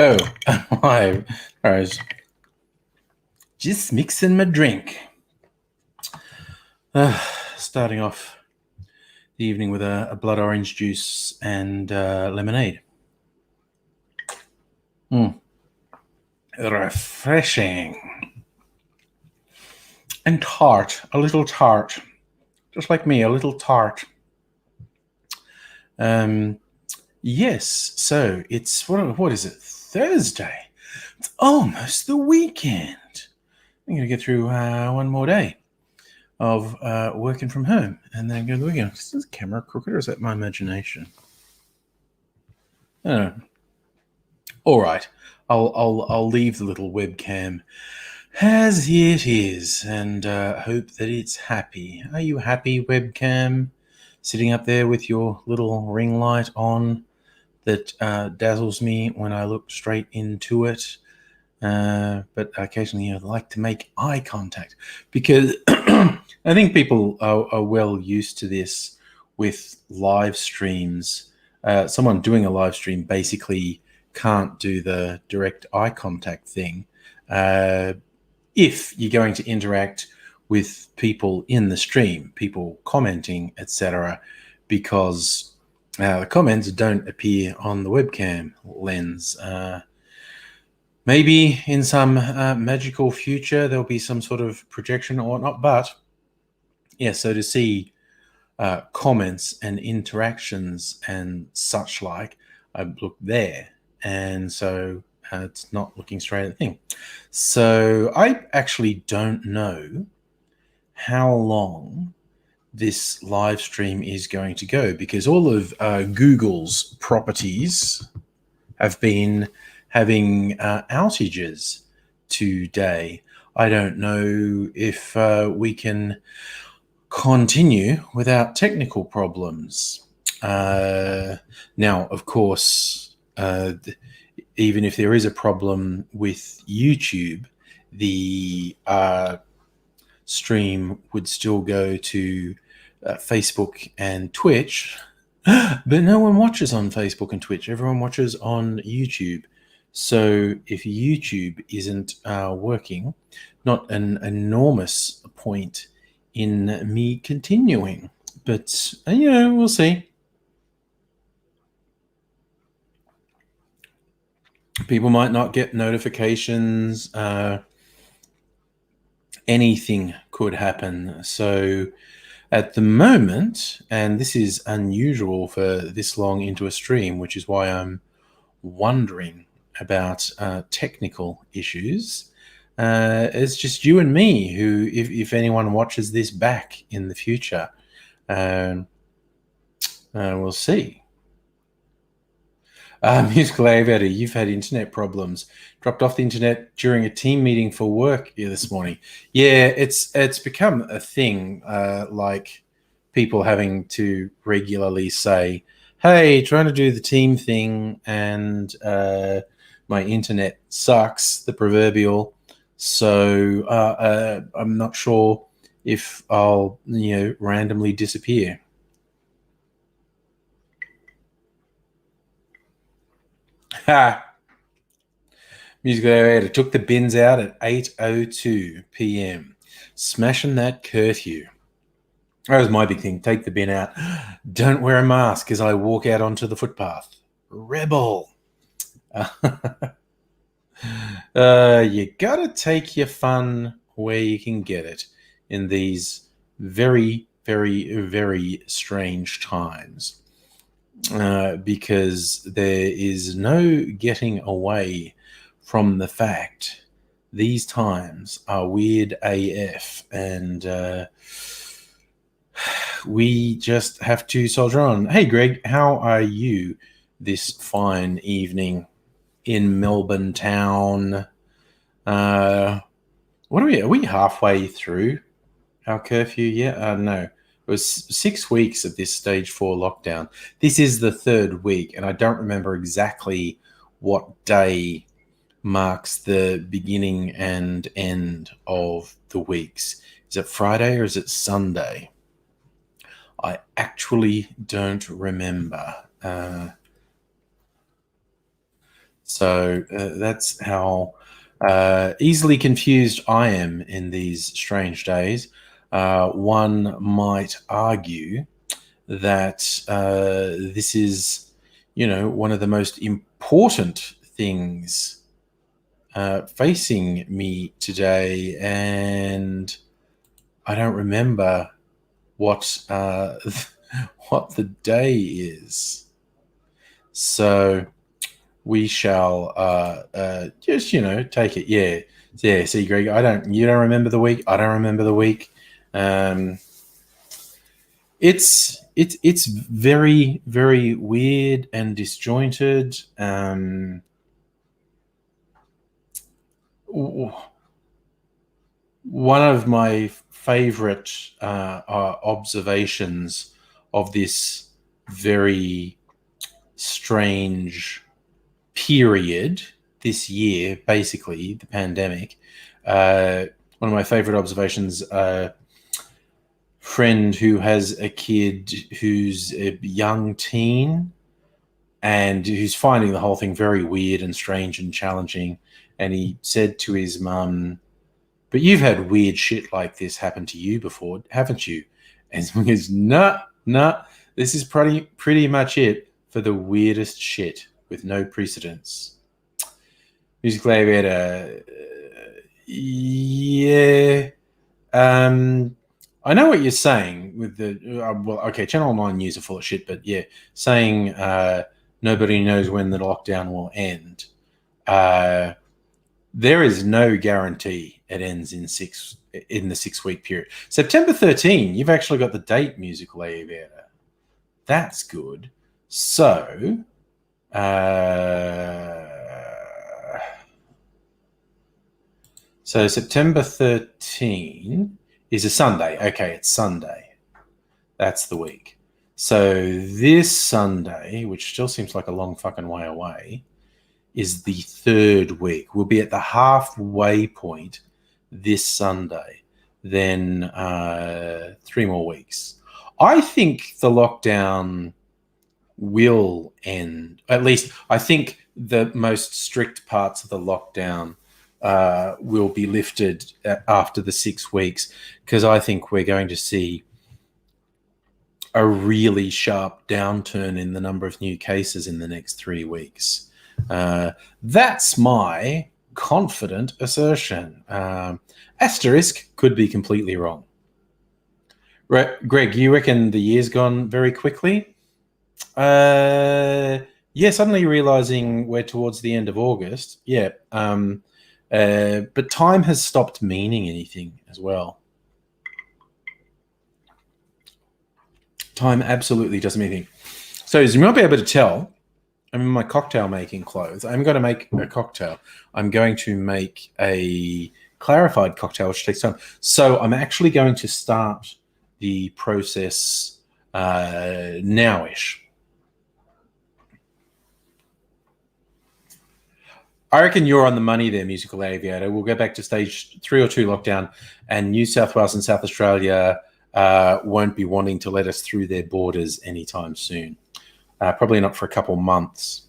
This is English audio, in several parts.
Oh, I was just mixing my drink. Starting off the evening with a blood orange juice and lemonade. Refreshing. And tart, a little tart. Just like me, a little tart. Yes, so it's, what is it, Thursday? It's almost the weekend. I'm going to get through one more day of working from home and then go to the weekend. Is this camera crooked or is that my imagination? I don't know. All right, I'll leave the little webcam as it is and hope that it's happy. Are you happy, webcam? Sitting up there with your little ring light on that dazzles me when I look straight into it. But occasionally I'd like to make eye contact because I think people are well used to this with live streams. Someone doing a live stream basically can't do the direct eye contact thing if you're going to interact with people in the stream, people commenting, etc., because the comments don't appear on the webcam lens. Maybe in some magical future there'll be some sort of projection or whatnot, but yeah, so to see comments and interactions and such like, I look there, and so it's not looking straight at the thing. So I actually don't know how long this live stream is going to go because all of Google's properties have been having outages today. I don't know if we can continue without technical problems. Now, of course, even if there is a problem with YouTube, the stream would still go to Facebook and Twitch, but no one watches on Facebook and Twitch. Everyone watches on YouTube. So if YouTube isn't working, not an enormous point in me continuing, but we'll see. People might not get notifications. Anything could happen. So at the moment, and this is unusual for this long into a stream, which is why I'm wondering about technical issues. It's just you and me who, if anyone watches this back in the future, we'll see. Musical Aviator, you've had internet problems. Dropped off the internet during a team meeting for work here this morning. Yeah, it's become a thing, like people having to regularly say, hey, trying to do the team thing and my internet sucks, the proverbial. So I'm not sure if I'll randomly disappear. Ha! Musical Aviator took the bins out at 8:02 p.m. Smashing that curfew. That was my big thing. Take the bin out. Don't wear a mask as I walk out onto the footpath. Rebel. You gotta take your fun where you can get it in these very, very, very strange times. Because there is no getting away from the fact these times are weird AF, and we just have to soldier on. Hey, Greg, how are you this fine evening in Melbourne town? What are we? Are we halfway through our curfew yet? No. It was 6 weeks of this stage 4 lockdown. This is the third week, and I don't remember exactly what day marks the beginning and end of the weeks. Is it Friday or is it Sunday? I actually don't remember. So that's how easily confused I am in these strange days. One might argue that this is, one of the most important things facing me today, and I don't remember what what the day is. So we shall just take it. Yeah. See, Greg, you don't remember the week. I don't remember the week. It's very, very weird and disjointed. One of my favorite observations of this very strange period this year, basically the pandemic, one of my favorite observations, friend who has a kid who's a young teen and who's finding the whole thing very weird and strange and challenging, and he said to his mum, "But you've had weird shit like this happen to you before, haven't you?" And he goes, "Nah, this is pretty much it for the weirdest shit with no precedence." Music Gladiator, yeah. I know what you're saying with the okay, Channel 9 news are full of shit, but yeah, saying nobody knows when the lockdown will end. There is no guarantee it ends in the 6-week period. September 13, you've actually got the date, Musical Aviator. That's good. So, September 13 is a Sunday. Okay, it's Sunday. That's the week. So this Sunday, which still seems like a long fucking way away, is the 3rd week. We'll be at the halfway point this Sunday. Then 3 more weeks. I think the lockdown will end. At least I think the most strict parts of the lockdown will be lifted after the 6 weeks, because I think we're going to see a really sharp downturn in the number of new cases in the next 3 weeks. That's my confident assertion. Asterisk, could be completely wrong. Right, Greg, you reckon the year's gone very quickly? Yeah, suddenly realizing we're towards the end of August. Yeah. But time has stopped meaning anything as well. Time absolutely doesn't mean anything. So as you might be able to tell, I'm in my cocktail making clothes. I'm going to make a cocktail. I'm going to make a clarified cocktail, which takes time. So I'm actually going to start the process now-ish. I reckon you're on the money there, Musical Aviator. We'll go back to stage 3 or 2 lockdown, and New South Wales and South Australia won't be wanting to let us through their borders anytime soon. Probably not for a couple months.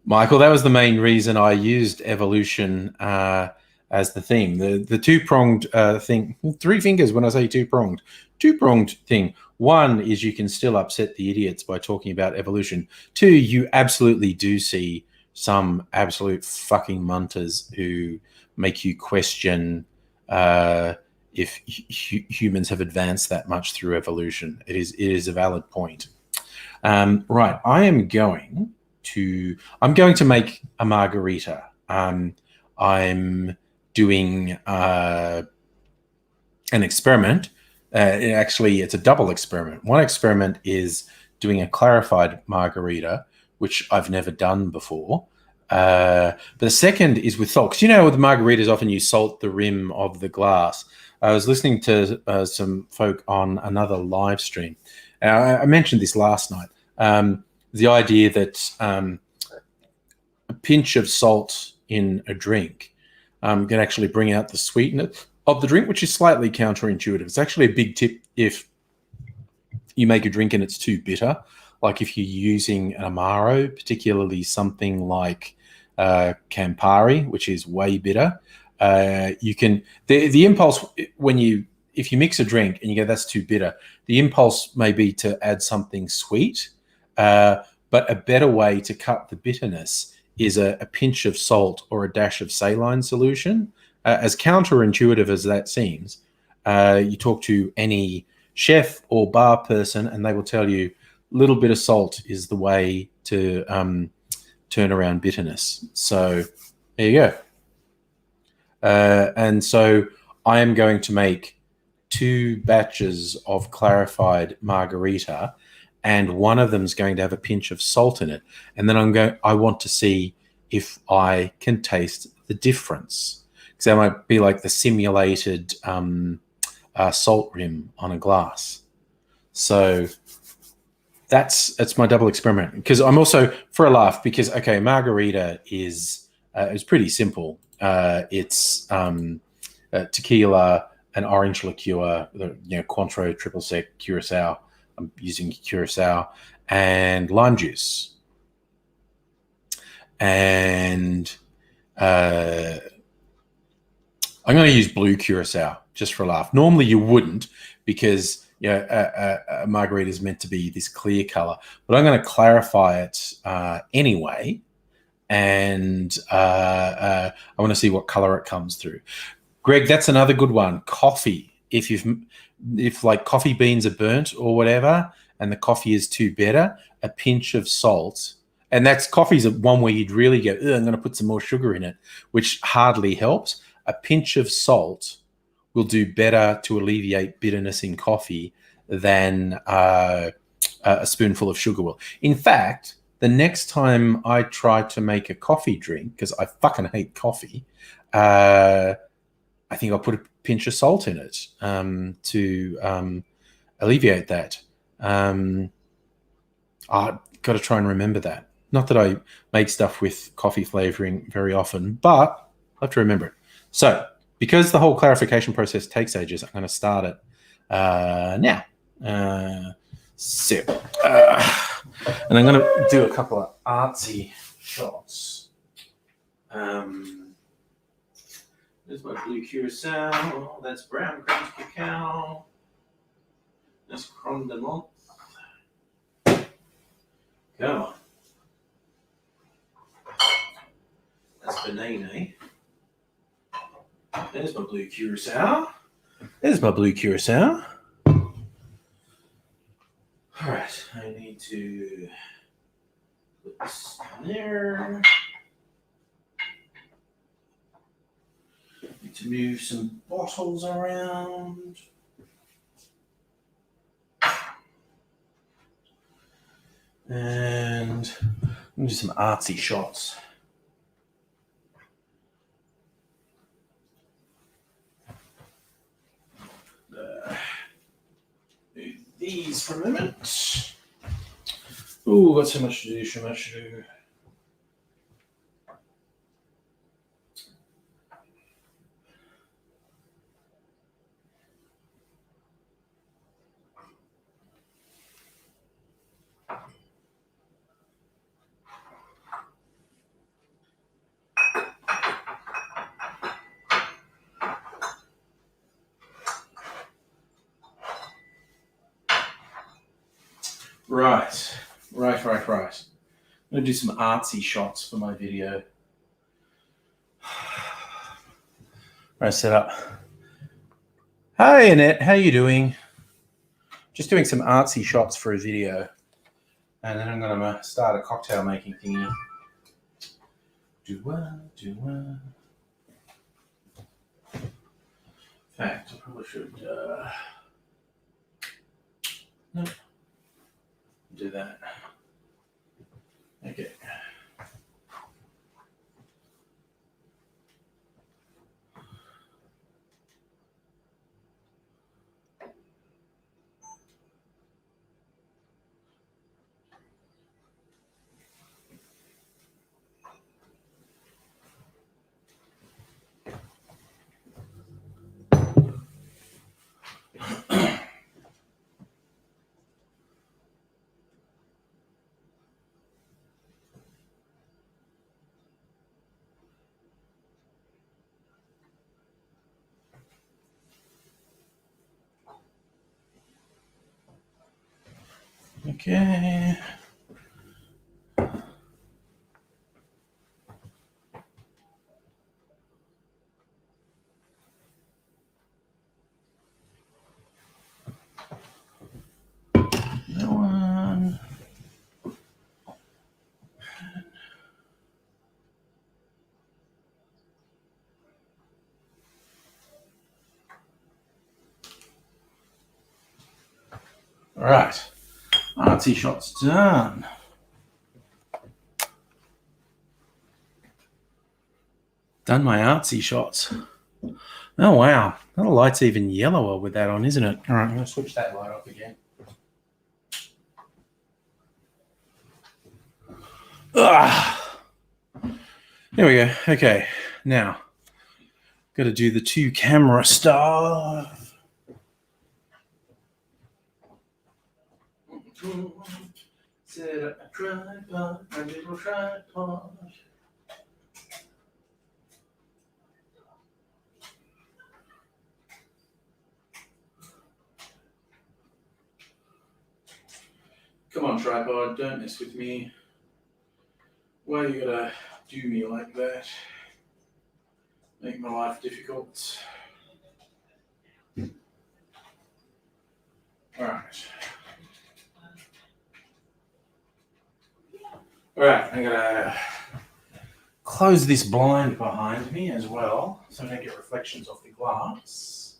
Michael, that was the main reason I used evolution as the theme. The two-pronged thing, 3 fingers when I say two-pronged. Two-pronged thing. 1 is you can still upset the idiots by talking about evolution. 2, you absolutely do see some absolute fucking munters who make you question if humans have advanced that much through evolution. It is a valid point. Right, I'm going to make a margarita. I'm doing an experiment. Actually, it's a double experiment. One experiment is doing a clarified margarita, which I've never done before. But the second is with salt. Because with margaritas, often you salt the rim of the glass. I was listening to some folk on another live stream. I mentioned this last night. The idea that a pinch of salt in a drink can actually bring out the sweetness of the drink, which is slightly counterintuitive. It's actually a big tip if you make a drink and it's too bitter. like if you're using an Amaro, particularly something like Campari, which is way bitter, you can the impulse if you mix a drink and you go that's too bitter, the impulse may be to add something sweet, but a better way to cut the bitterness is a pinch of salt or a dash of saline solution. As counterintuitive as that seems, you talk to any chef or bar person and they will tell you a little bit of salt is the way to turn around bitterness. So there you go. And so I am going to make 2 batches of clarified margarita, and one of them is going to have a pinch of salt in it. And then I want to see if I can taste the difference, because that might be like the simulated salt rim on a glass. So that's my double experiment, because I'm also for a laugh, because okay, margarita is pretty simple. It's tequila, an orange liqueur, Cointreau, triple sec, curacao. I'm using curacao and lime juice, and I'm going to use blue curacao just for a laugh. Normally you wouldn't, because a margarita is meant to be this clear color, but I'm going to clarify it anyway, and I want to see what color it comes through. Greg, that's another good one. Coffee. If like coffee beans are burnt or whatever, and the coffee is too bitter, a pinch of salt. And coffee's one where you'd really go, I'm going to put some more sugar in it, which hardly helps. A pinch of salt will do better to alleviate bitterness in coffee than a spoonful of sugar will. In fact, the next time I try to make a coffee drink, because I fucking hate coffee, I think I'll put a pinch of salt in it to alleviate that. I've got to try and remember that. Not that I make stuff with coffee flavoring very often, but I have to remember it. So, because the whole clarification process takes ages, I'm going to start it now. And I'm going to do a couple of artsy shots. There's my blue curacao. That's brown French cacao. That's crème de menthe. Come on. That's banana. There's my blue curacao. There's my blue curacao. All right, I need to put this in there. Need to move some bottles around. And I'm going to do some artsy shots. Move these for a minute. Ooh, got so much to do, so much to do. Right. I'm going to do some artsy shots for my video. Right, set up. Hi, Annette. How you doing? Just doing some artsy shots for a video. And then I'm going to start a cocktail making thingy. In fact, I probably should no, do that. Okay. Okay. That one. All right. Artsy shots done. Done my artsy shots. Oh, wow. That light's even yellower with that on, isn't it? All right, I'm going to switch that light off again. There we go. Okay, now got to do the 2 camera stuff. Set up a tripod, a little tripod. Come on, tripod, don't mess with me. Why you gotta do me like that? Make my life difficult. Alright. Alright, I'm gonna close this blind behind me as well, so I don't get reflections off the glass.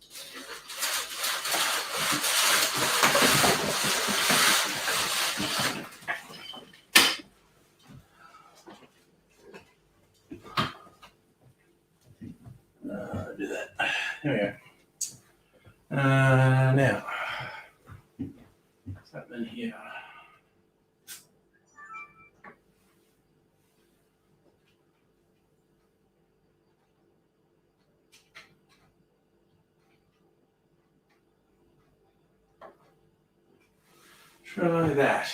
Do that. There we go. Now, what's happening here? Try that.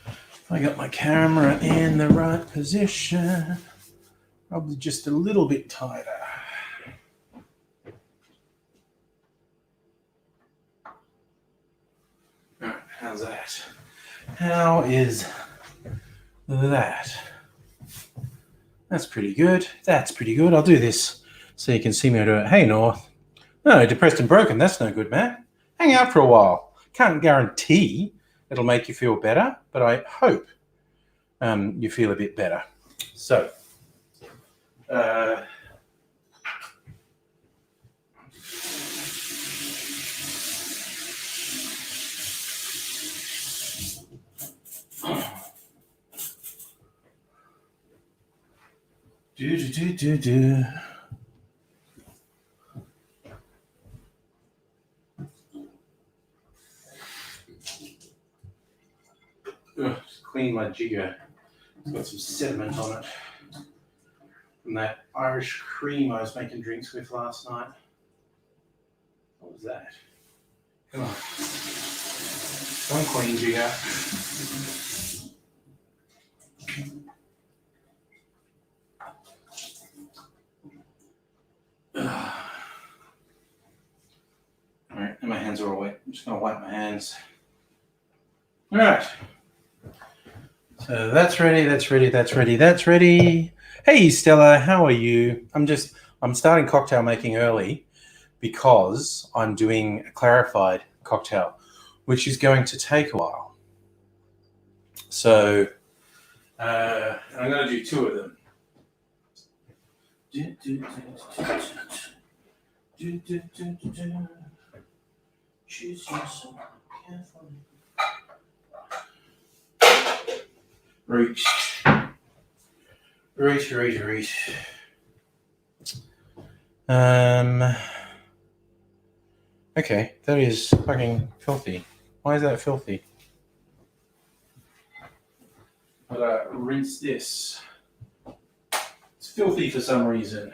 If I got my camera in the right position, probably just a little bit tighter. All right, how's that? How is that? That's pretty good. That's pretty good. I'll do this so you can see me do it. Hey, North. No, depressed and broken. That's no good, man. Hang out for a while. Can't guarantee it'll make you feel better, but I hope you feel a bit better. So, just clean my jigger. It's got some sediment on it from that Irish cream I was making drinks with last night. What was that? Come on. Don't clean jigger. All right, and my hands are all wet. I'm just going to wipe my hands. All right. So that's ready, that's ready, that's ready, that's ready. Hey, Stella, how are you? I'm starting cocktail making early because I'm doing a clarified cocktail, which is going to take a while. So I'm going to do 2 of them. Choose yourself carefully. Reach. Okay, that is fucking filthy. Why is that filthy? But rinse this. It's filthy for some reason.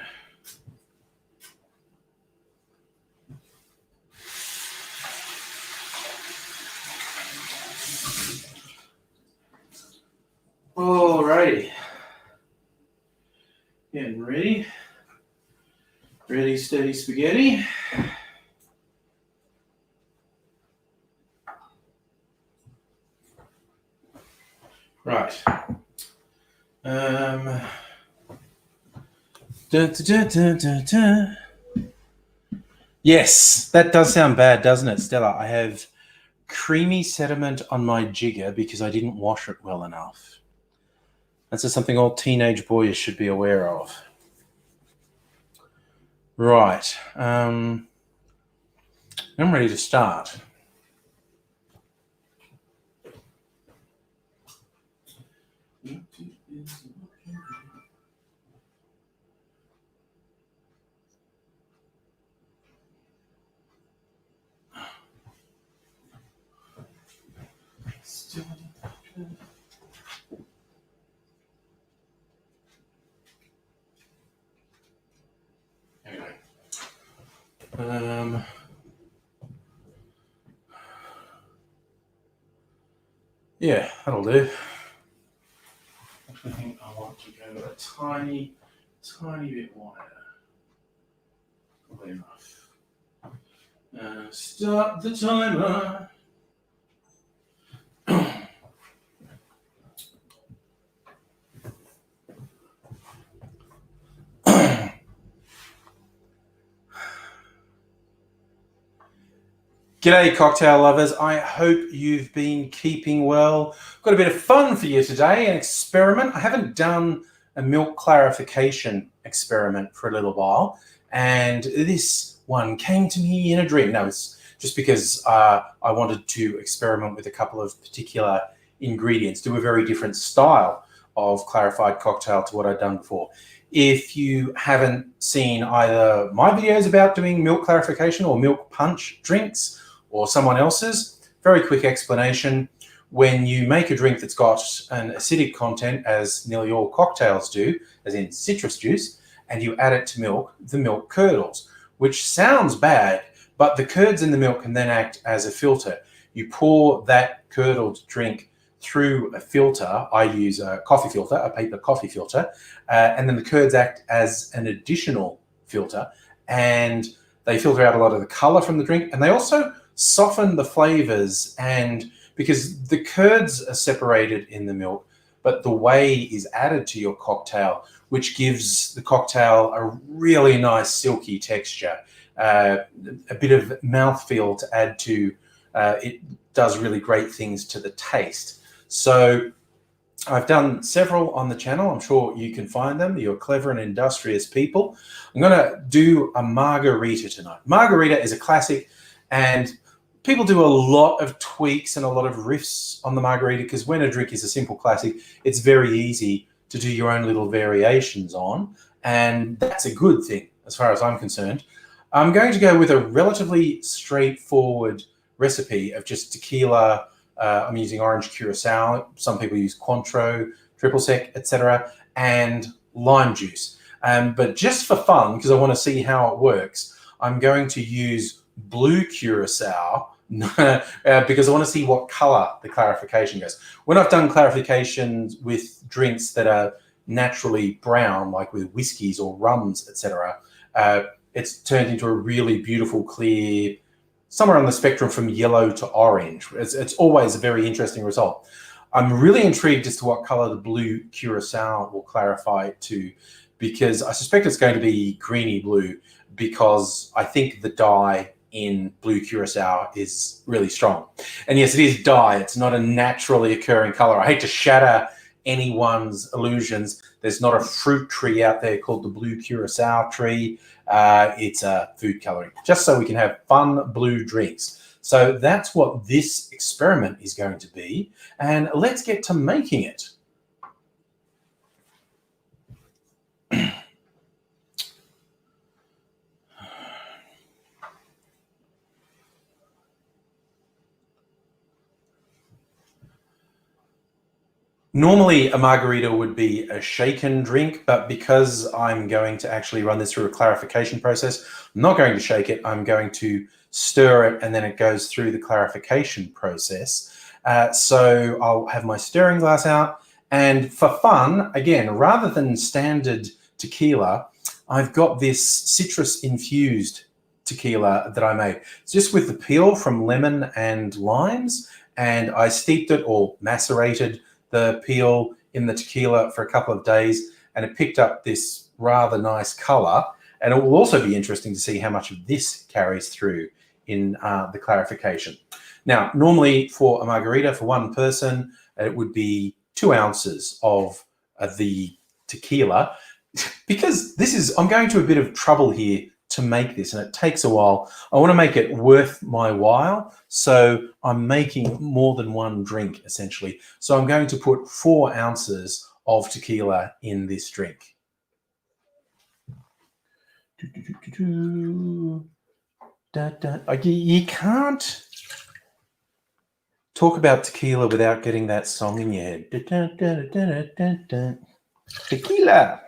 Alrighty. Getting ready. Ready, steady, spaghetti. Right. Da, da, da, da, da. Yes, that does sound bad, doesn't it, Stella? I have creamy sediment on my jigger because I didn't wash it well enough. That's just something all teenage boys should be aware of. Right. I'm ready to start. Anyway. Yeah, that'll do. I think I want to go a tiny bit wider. Probably enough. Start the timer. G'day, cocktail lovers. I hope you've been keeping well. Got a bit of fun for you today, an experiment. I haven't done a milk clarification experiment for a little while, and this one came to me in a dream. No, it's just because I wanted to experiment with a couple of particular ingredients, do a very different style of clarified cocktail to what I'd done before. If you haven't seen either my videos about doing milk clarification or milk punch drinks, or someone else's, very quick explanation. When you make a drink that's got an acidic content, as nearly all cocktails do, as in citrus juice, and you add it to milk, the milk curdles, which sounds bad, but the curds in the milk can then act as a filter. You pour that curdled drink through a filter. I use a coffee filter, a paper coffee filter, and then the curds act as an additional filter, and they filter out a lot of the color from the drink, and they also soften the flavors, and because the curds are separated in the milk, but the whey is added to your cocktail, which gives the cocktail a really nice silky texture, a bit of mouthfeel to add to it. Does really great things to the taste. So I've done several on the channel. I'm sure you can find them. You're clever and industrious people. I'm going to do a margarita tonight. Margarita is a classic, and people do a lot of tweaks and a lot of riffs on the margarita, because when a drink is a simple classic, it's very easy to do your own little variations on, and that's a good thing as far as I'm concerned. I'm going to go with a relatively straightforward recipe of just tequila. I'm using orange curacao. Some people use Cointreau, triple sec, etc., and lime juice. But just for fun, because I want to see how it works, I'm going to use blue curacao because I want to see what color the clarification goes. When I've done clarifications with drinks that are naturally brown, like with whiskies or rums, etc., it's turned into a really beautiful, clear, somewhere on the spectrum from yellow to orange. It's always a very interesting result. I'm really intrigued as to what color the blue curacao will clarify it to, because I suspect it's going to be greeny blue, because I think the dye in blue curacao is really strong. And yes, it is dye. It's not a naturally occurring color. I hate to shatter anyone's illusions. There's not a fruit tree out there called the blue curacao tree. It's a food coloring, just so we can have fun blue drinks. So that's what this experiment is going to be. And let's get to making it. Normally, a margarita would be a shaken drink, but because I'm going to actually run this through a clarification process, I'm not going to shake it. I'm going to stir it, and then it goes through the clarification process. So I'll have my stirring glass out, and for fun, again, rather than standard tequila, I've got this citrus-infused tequila that I made. It's just with the peel from lemon and limes, and I steeped it or macerated the peel in the tequila for a couple of days, and it picked up this rather nice color. And it will also be interesting to see how much of this carries through in the clarification. Now, normally for a margarita for one person, it would be 2 ounces of the tequila. Because I'm going to a bit of trouble here to make this, and it takes a while. I want to make it worth my while, so I'm making more than one drink, essentially. So I'm going to put 4 ounces of tequila in this drink. You can't talk about tequila without getting that song in your head. Tequila.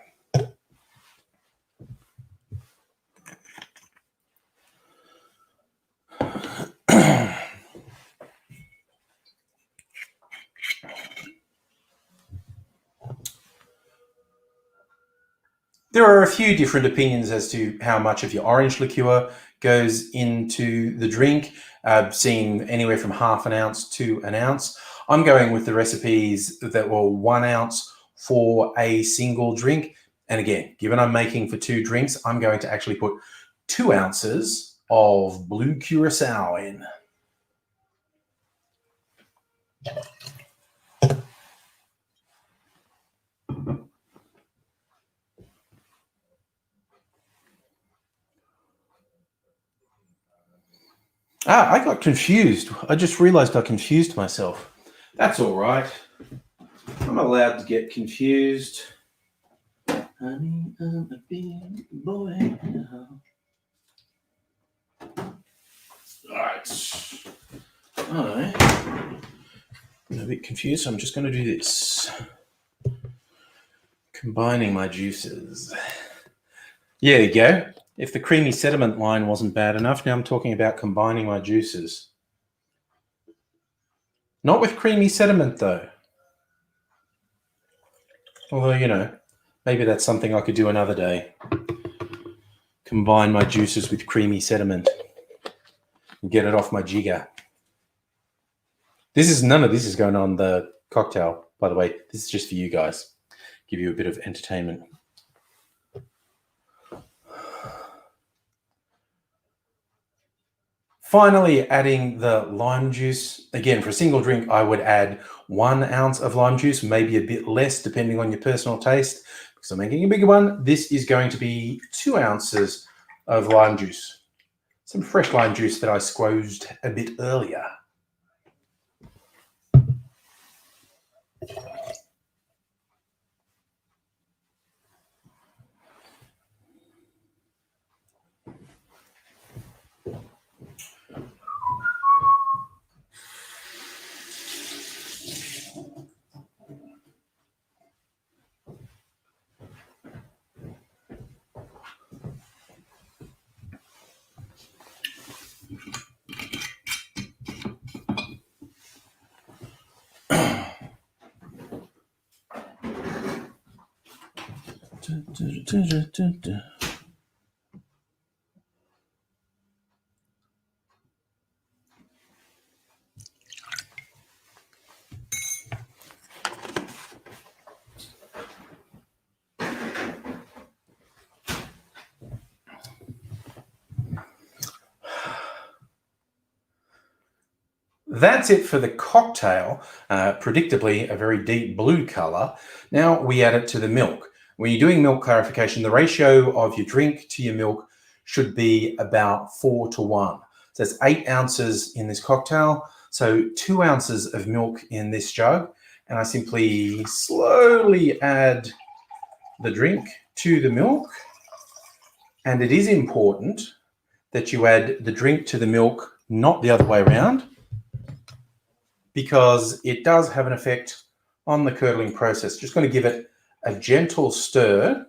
There are a few different opinions as to how much of your orange liqueur goes into the drink. I've seen anywhere from half an ounce to an ounce. I'm going with the recipes that were 1 ounce for a single drink. And again, given I'm making for 2 drinks, I'm going to actually put 2 ounces of blue curacao in. I got confused. I just realized I confused myself. That's all right. I'm allowed to get confused. Honey, I'm a big boy now. All right. I'm a bit confused, so I'm just going to do this. Combining my juices. Yeah, there you go. If the creamy sediment line wasn't bad enough, now I'm talking about combining my juices. Not with creamy sediment, though. Although, maybe that's something I could do another day. Combine my juices with creamy sediment and get it off my jigger. None of this is going on the cocktail, by the way. This is just for you guys. Give you a bit of entertainment. Finally, adding the lime juice. Again, for a single drink, I would add 1 ounce of lime juice, maybe a bit less, depending on your personal taste. Because I'm making a bigger one, this is going to be 2 ounces of lime juice. Some fresh lime juice that I squozed a bit earlier. That's it for the cocktail. Predictably, a very deep blue color. Now we add it to the milk. When you're doing milk clarification, the ratio of your drink to your milk should be about 4:1. So that's 8 ounces in this cocktail. So 2 ounces of milk in this jug. And I simply slowly add the drink to the milk. And it is important that you add the drink to the milk, not the other way around, because it does have an effect on the curdling process. Just going to give it a gentle stir.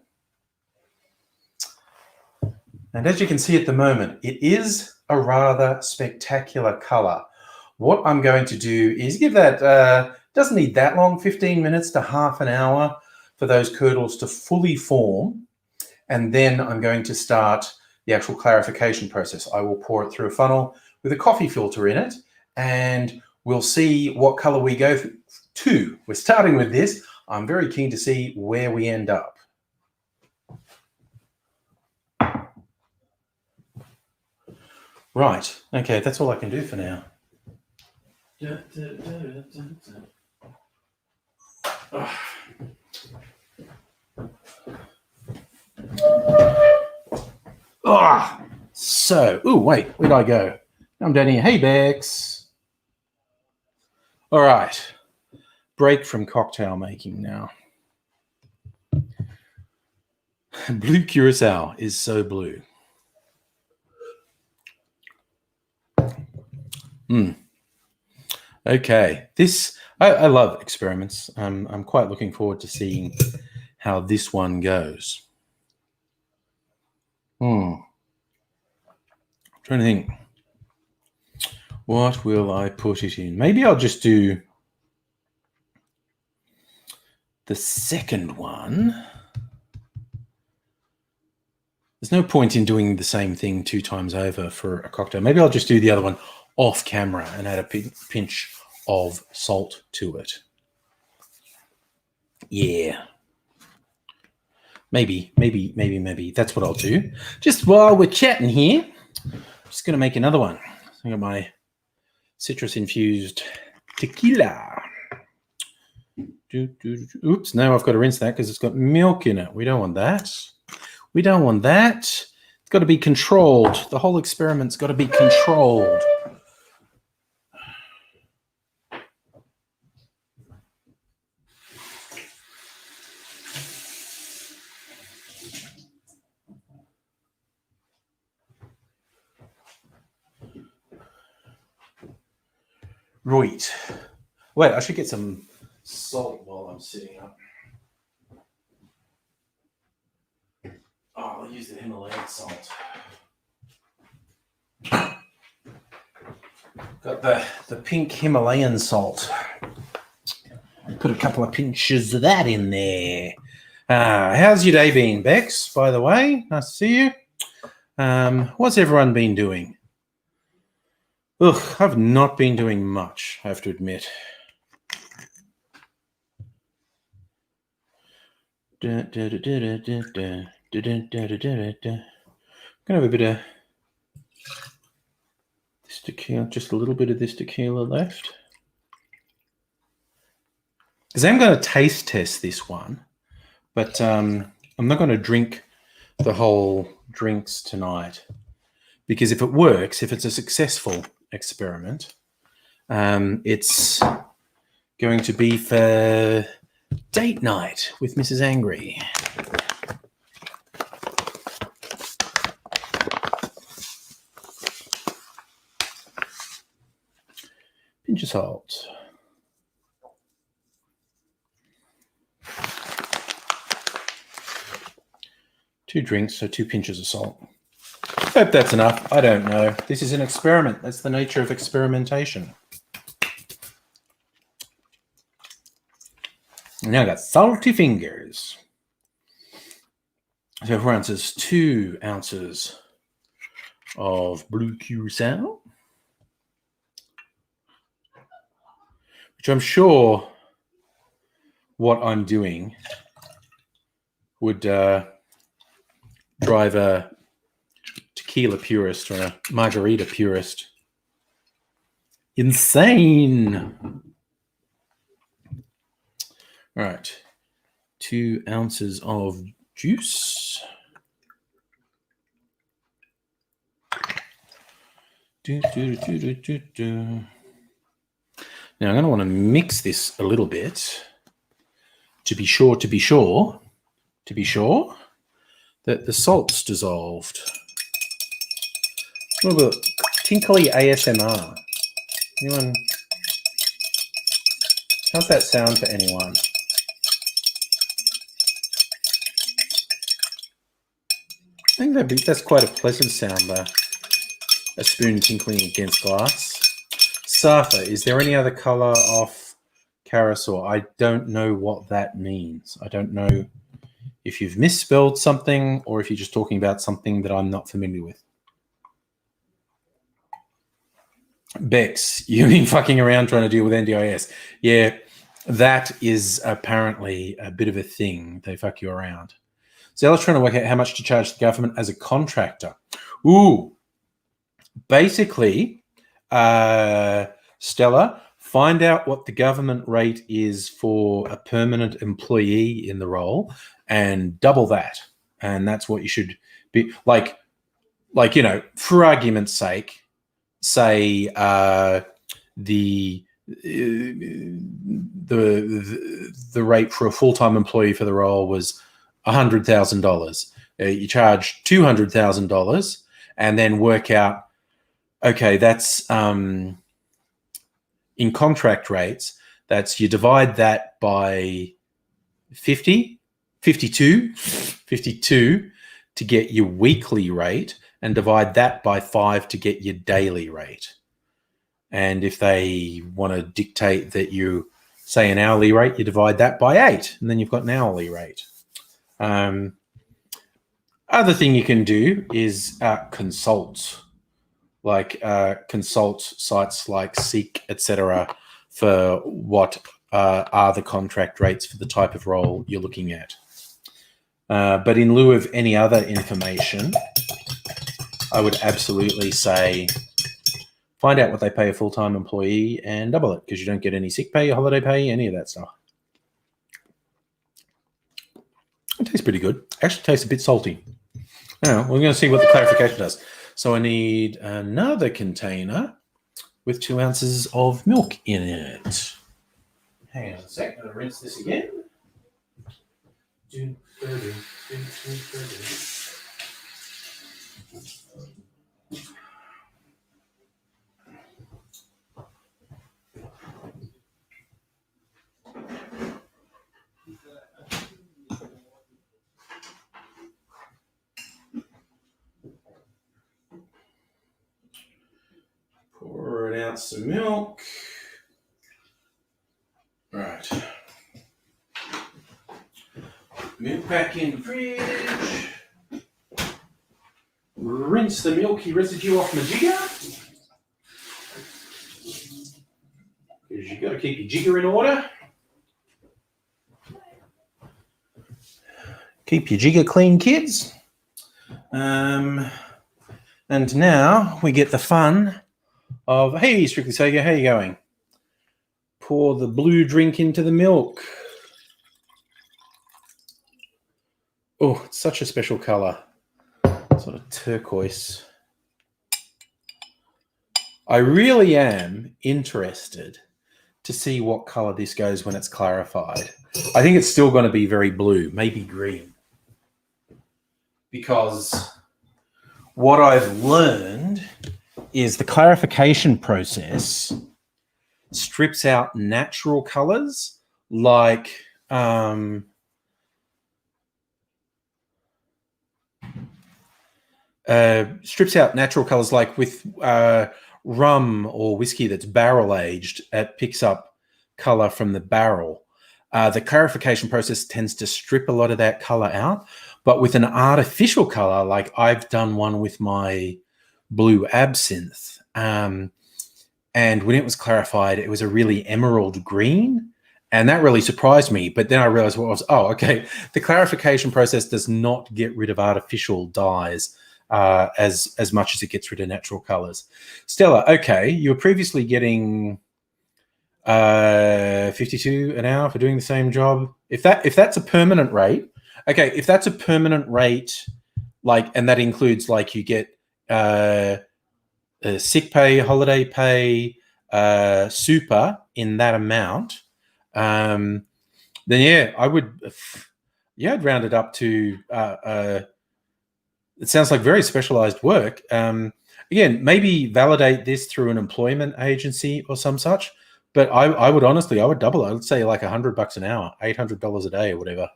And as you can see at the moment, it is a rather spectacular color. What I'm going to do is give that, doesn't need that long, 15 minutes to half an hour for those curdles to fully form. And then I'm going to start the actual clarification process. I will pour it through a funnel with a coffee filter in it, and we'll see what color we go 2. We're starting with this. I'm very keen to see where we end up. Right. Okay, that's all I can do for now. Wait, where'd I go? I'm down here. Hey, Bex. All right. Break from cocktail making now. Blue curacao is so blue. Okay. I love experiments. I'm quite looking forward to seeing how this one goes. I'm trying to think. What will I put it in? Maybe I'll just do the second one. There's no point in doing the same thing 2 times over for a cocktail. Maybe I'll just do the other one off camera and add a pinch of salt to it. Yeah. Maybe. That's what I'll do. Just while we're chatting here, I'm just going to make another one. I got my citrus-infused tequila. Oops, now I've got to rinse that because it's got milk in it. We don't want that. It's got to be controlled. The whole experiment's got to be controlled. Right. Wait, I should get some salt while I'm sitting up. I'll use the Himalayan salt. Got the pink Himalayan salt. Put a couple of pinches of that in there. How's your day been, Bex, by the way? Nice to see you. What's everyone been doing? I've not been doing much, I have to admit. I'm going to have a bit of this tequila, just a little bit of this tequila left. Because I'm going to taste test this one, but I'm not going to drink the whole drinks tonight. Because if it works, if it's a successful experiment, it's going to be for date night with Mrs. Angry. Pinch of salt. Two drinks, so 2 pinches of salt. Hope that's enough. I don't know. This is an experiment. That's the nature of experimentation. Now I got salty fingers. So 4 ounces, 2 ounces of blue curacao, which I'm sure what I'm doing would drive a tequila purist or a margarita purist insane. All right, 2 ounces of juice. Now I'm going to want to mix this a little bit to be sure that the salt's dissolved. A little bit tinkly ASMR. Anyone? How's that sound for anyone? I think that's quite a pleasant sound, a spoon tinkling against glass. Safa, is there any other colour off Carousel? I don't know what that means. I don't know if you've misspelled something or if you're just talking about something that I'm not familiar with. Bex, you've been fucking around trying to deal with NDIS. Yeah, That is apparently a bit of a thing. They fuck you around. So Stella's trying to work out how much to charge the government as a contractor. Ooh, basically, Stella, find out what the government rate is for a permanent employee in the role and double that. And that's what you should be like, for argument's sake, say the rate for a full-time employee for the role was $100,000. You charge $200,000 and then work out, okay, that's in contract rates, that's you divide that by 52 to get your weekly rate and divide that by 5 to get your daily rate. And if they want to dictate that you say an hourly rate, you divide that by 8, and then you've got an hourly rate. Other thing you can do is consult, consult sites like Seek, etc., for what are the contract rates for the type of role you're looking at. But in lieu of any other information, I would absolutely say find out what they pay a full-time employee and double it, because you don't get any sick pay, holiday pay, any of that stuff. It tastes pretty good. Actually tastes a bit salty. Now, we're going to see what the clarification does. So I need another container with 2 ounces of milk in it. Hang on a sec. I'm going to rinse this again. Pour an ounce of milk. Right. Milk back in the fridge. Rinse the milky residue off my jigger. Because you've got to keep your jigger in order. Keep your jigger clean, kids. And now we get the fun of, hey, Strictly Sega, how you going? Pour the blue drink into the milk. Oh, it's such a special color. Sort of turquoise. I really am interested to see what color this goes when it's clarified. I think it's still going to be very blue, maybe green. Because what I've learned is the clarification process strips out natural colors like with rum or whiskey that's barrel aged. It picks up color from the barrel. The clarification process tends to strip a lot of that color out, but with an artificial color, like I've done one with my blue absinthe, and when it was clarified, it was a really emerald green, and that really surprised me. But then I realized what was, okay, the clarification process does not get rid of artificial dyes as much as it gets rid of natural colors. Stella, okay, you were previously getting 52 an hour for doing the same job. If that's a permanent rate, okay, if that's a permanent rate, and that includes you get sick pay, holiday pay, super in that amount, then yeah, I would, I'd round it up to, it sounds like very specialized work. Again, maybe validate this through an employment agency or some such, but I would honestly, I would double it. I would say like $100 an hour, $800 a day or whatever.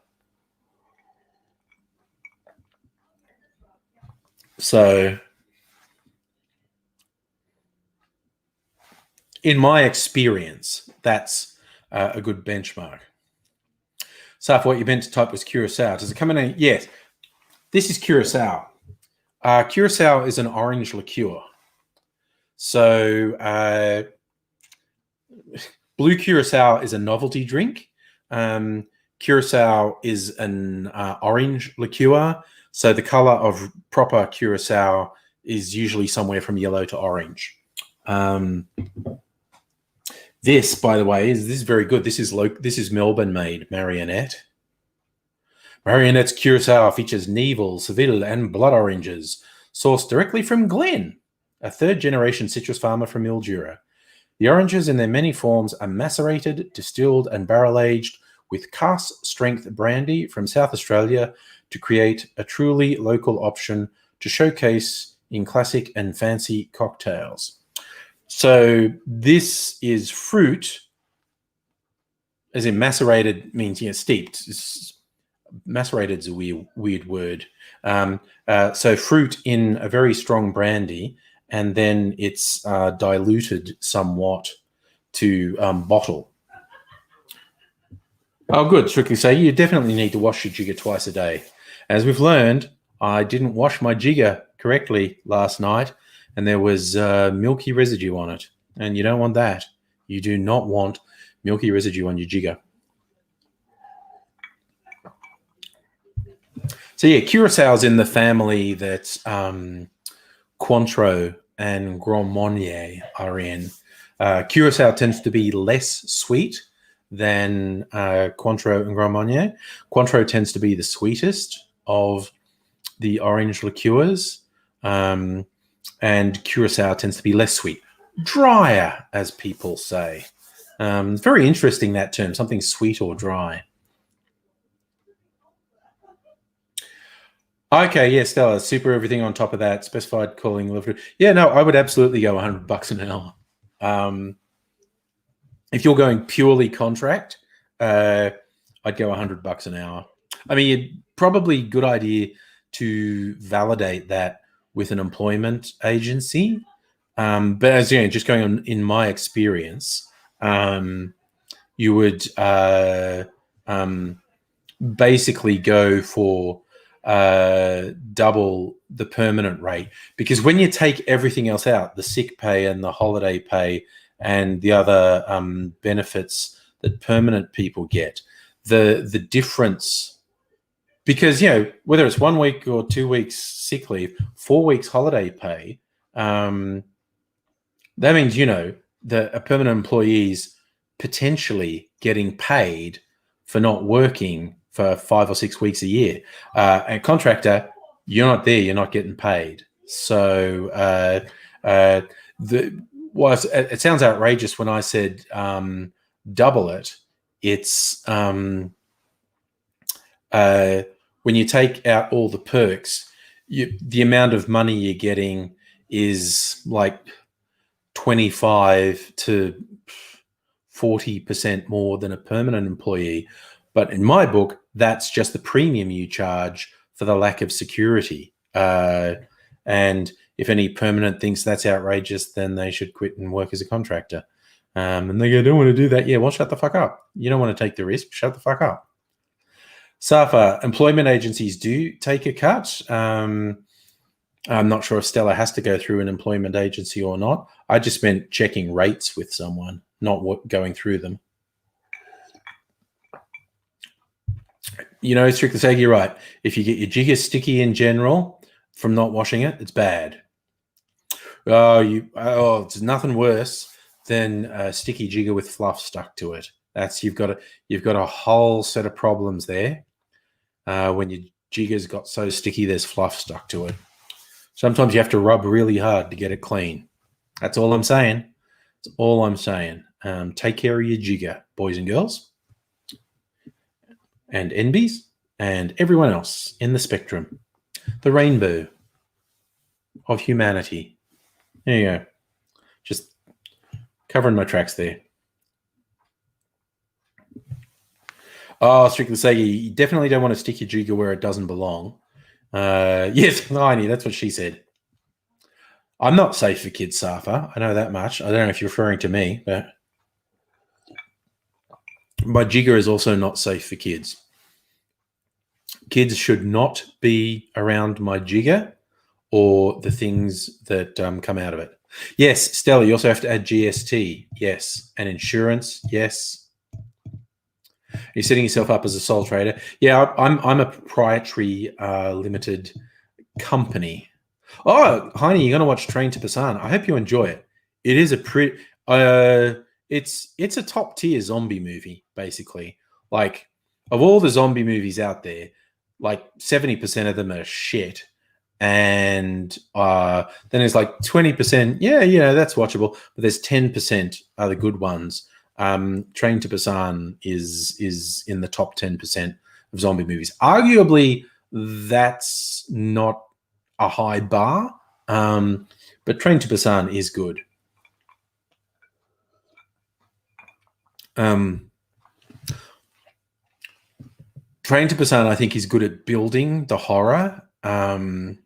So in my experience, that's a good benchmark. So for what you meant to type was Curacao. Does it come in? Yes. This is Curacao. Curacao is an orange liqueur. So Blue curacao is a novelty drink. Curacao is an orange liqueur. So the color of proper curacao is usually somewhere from yellow to orange. This, by the way, is very good. This is Melbourne made Marionette. Marionette's curacao features Neville, Seville, and blood oranges, sourced directly from Glen, a third-generation citrus farmer from Mildura. The oranges in their many forms are macerated, distilled, and barrel-aged with cask-strength brandy from South Australia to create a truly local option to showcase in classic and fancy cocktails. So this is fruit, as in macerated means steeped. Macerated is a weird word. So fruit in a very strong brandy, and then it's diluted somewhat to bottle. Oh, good. Strictly say you definitely need to wash your jigger twice a day. As we've learned, I didn't wash my jigger correctly last night, and there was milky residue on it. And you don't want that. You do not want milky residue on your jigger. So yeah, curaçao's in the family that Cointreau and Grand Marnier are in. Curaçao tends to be less sweet than Cointreau and Grand Marnier. Cointreau tends to be the sweetest of the orange liqueurs, and Curaçao tends to be less sweet. Drier, as people say. It's very interesting, that term, something sweet or dry. Okay, yeah, Stella, super everything on top of that, specified calling. Yeah, no, I would absolutely go $100 an hour. If you're going purely contract, I'd go $100 an hour. I mean, probably good idea to validate that with an employment agency. But as you know, just going on in my experience, you would basically go for double the permanent rate, because when you take everything else out, the sick pay and the holiday pay and the other benefits that permanent people get, the difference, because whether it's 1 week or 2 weeks sick leave, 4 weeks holiday pay, that means that a permanent employee is potentially getting paid for not working for 5 or 6 weeks a year. And contractor, you're not there, you're not getting paid. So it sounds outrageous when I said double it. It's when you take out all the perks, the amount of money you're getting is like 25 to 40% more than a permanent employee. But in my book, that's just the premium you charge for the lack of security. And if any permanent thinks that's outrageous, then they should quit and work as a contractor. And they go, don't want to do that. Yeah, well, shut the fuck up. You don't want to take the risk. Shut the fuck up. Safa, employment agencies do take a cut. I'm not sure if Stella has to go through an employment agency or not. I just meant checking rates with someone, not going through them. Strictly say you're right. If you get your jigger sticky in general from not washing it, it's bad. It's nothing worse than a sticky jigger with fluff stuck to it. You've got a whole set of problems there. When your jigger's got so sticky, there's fluff stuck to it. Sometimes you have to rub really hard to get it clean. That's all I'm saying. That's all I'm saying. Take care of your jigger, boys and girls, and NBs, and everyone else in the spectrum, the rainbow of humanity. There you go. Just covering my tracks there. Oh, strictly say you definitely don't want to stick your jigger where it doesn't belong. Yes, Heine, that's what she said. I'm not safe for kids, Safa. I know that much. I don't know if you're referring to me, but my jigger is also not safe for kids. Kids should not be around my jigger or the things that come out of it. Yes, Stella, you also have to add GST. Yes. And insurance. Yes. You're setting yourself up as a sole trader. Yeah, I'm a proprietary limited company. Oh, Heine, you're gonna watch Train to Busan. I hope you enjoy it. It is a pretty it's a top tier zombie movie, basically. Like, of all the zombie movies out there, like 70% of them are shit. And then there's like 20%, yeah, that's watchable, but there's 10% are the good ones. Train to Busan is in the top 10% of zombie movies. Arguably, that's not a high bar, but Train to Busan is good. Train to Busan, I think, is good at building the horror, and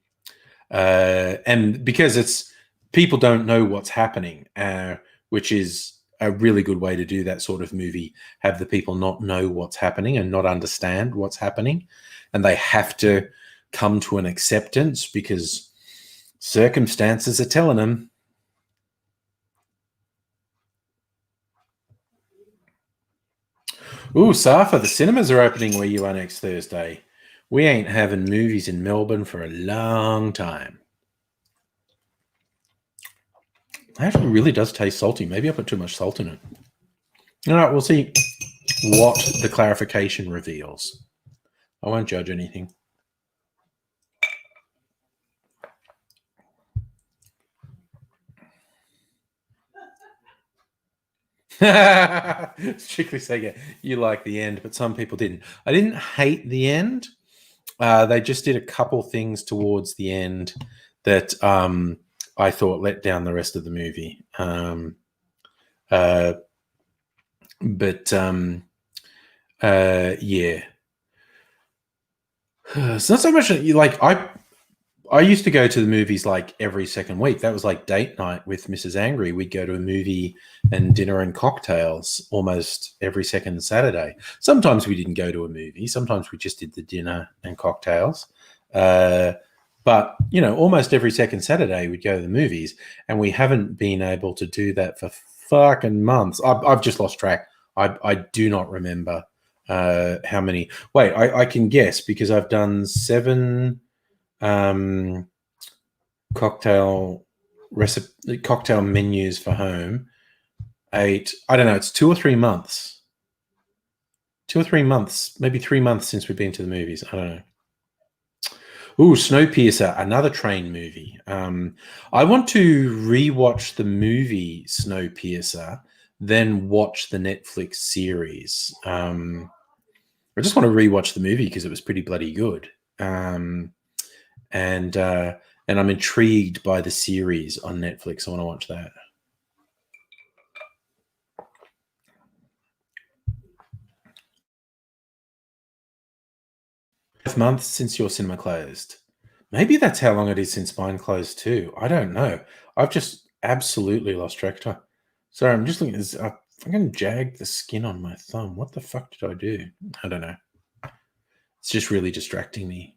because it's people don't know what's happening, which is a really good way to do that sort of movie. Have the people not know what's happening and not understand what's happening, and they have to come to an acceptance because circumstances are telling them. Ooh, Safa, the cinemas are opening where you are next Thursday. We ain't having movies in Melbourne for a long time. It actually really does taste salty. Maybe I put too much salt in it. All right, we'll see what the clarification reveals. I won't judge anything. Strictly saying, you like the end, but some people didn't. I didn't hate the end. They just did a couple things towards the end that I thought let down the rest of the movie. Yeah. It's not so much like I used to go to the movies like every second week. That was like date night with Mrs. Angry. We'd go to a movie and dinner and cocktails almost every second Saturday. Sometimes we didn't go to a movie. Sometimes we just did the dinner and cocktails. But, almost every second Saturday we'd go to the movies, and we haven't been able to do that for fucking months. I've just lost track. I do not remember how many. Wait, I can guess because I've done 7 cocktail menus for home. 8, I don't know, it's 2 or 3 months. 2 or 3 months, maybe 3 months since we've been to the movies. I don't know. Ooh, Snowpiercer, another train movie. I want to rewatch the movie Snowpiercer, then watch the Netflix series. I just want to rewatch the movie because it was pretty bloody good. And I'm intrigued by the series on Netflix. I want to watch that. Months since your cinema closed. Maybe that's how long it is since mine closed too. I don't know. I've just absolutely lost track of time. Sorry, I'm just looking at this. I fucking jagged the skin on my thumb. What the fuck did I do? I don't know. It's just really distracting me.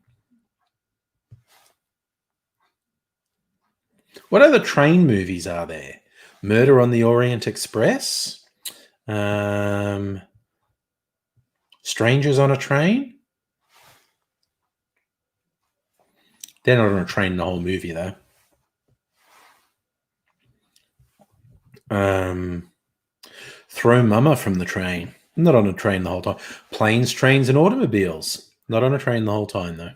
What other train movies are there? Murder on the Orient Express? Strangers on a Train? They're not on a train the whole movie, though. Throw Mama from the Train. Not on a train the whole time. Planes, Trains, and Automobiles. Not on a train the whole time, though.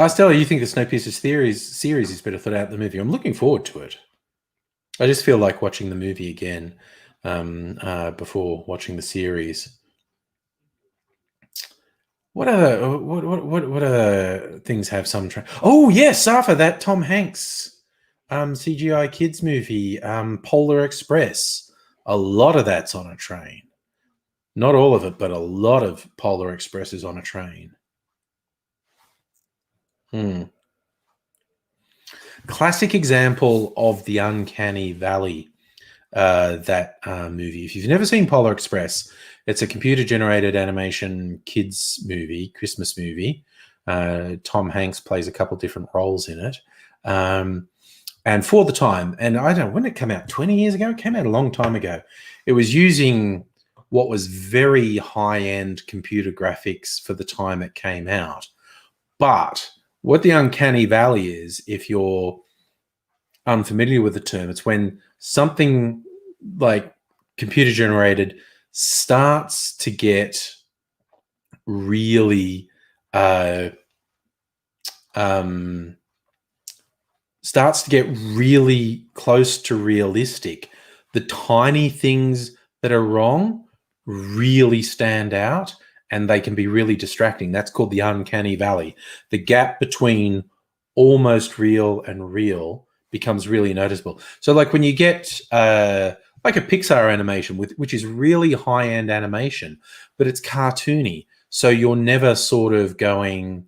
Stella, you think the Snowpiercer series is better thought out than the movie? I'm looking forward to it. I just feel like watching the movie again before watching the series. What other things have some train? Oh yes, Safa, that Tom Hanks CGI kids movie, Polar Express. A lot of that's on a train. Not all of it, but a lot of Polar Express is on a train. Classic example of the uncanny valley. that movie. If you've never seen Polar Express, it's a computer-generated animation kids movie, Christmas movie. Tom Hanks plays a couple different roles in it. And for the time, and I don't know, when did it come out? 20 years ago? It came out a long time ago. It was using what was very high-end computer graphics for the time it came out. But what the uncanny valley is, if you're unfamiliar with the term, it's when something like computer generated starts to get really close to realistic. The tiny things that are wrong really stand out, and they can be really distracting. That's called the uncanny valley. The gap between almost real and real becomes really noticeable. So like when you get like a Pixar animation, which is really high-end animation, but it's cartoony. So you're never sort of going,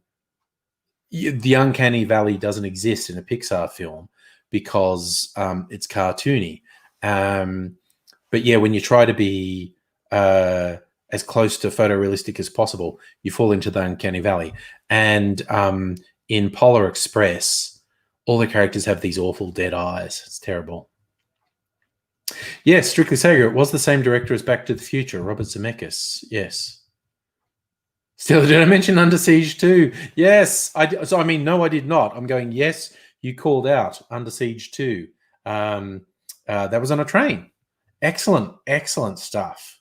the uncanny valley doesn't exist in a Pixar film because it's cartoony. But yeah, when you try to be as close to photorealistic as possible, you fall into the uncanny valley. And in Polar Express, all the characters have these awful dead eyes. It's terrible. Yes, Strictly Sega. It was the same director as Back to the Future, Robert Zemeckis. Yes. Still, did I mention Under Siege 2? Yes. I mean, no, I did not. I'm going, yes, you called out Under Siege 2. That was on a train. Excellent, excellent stuff.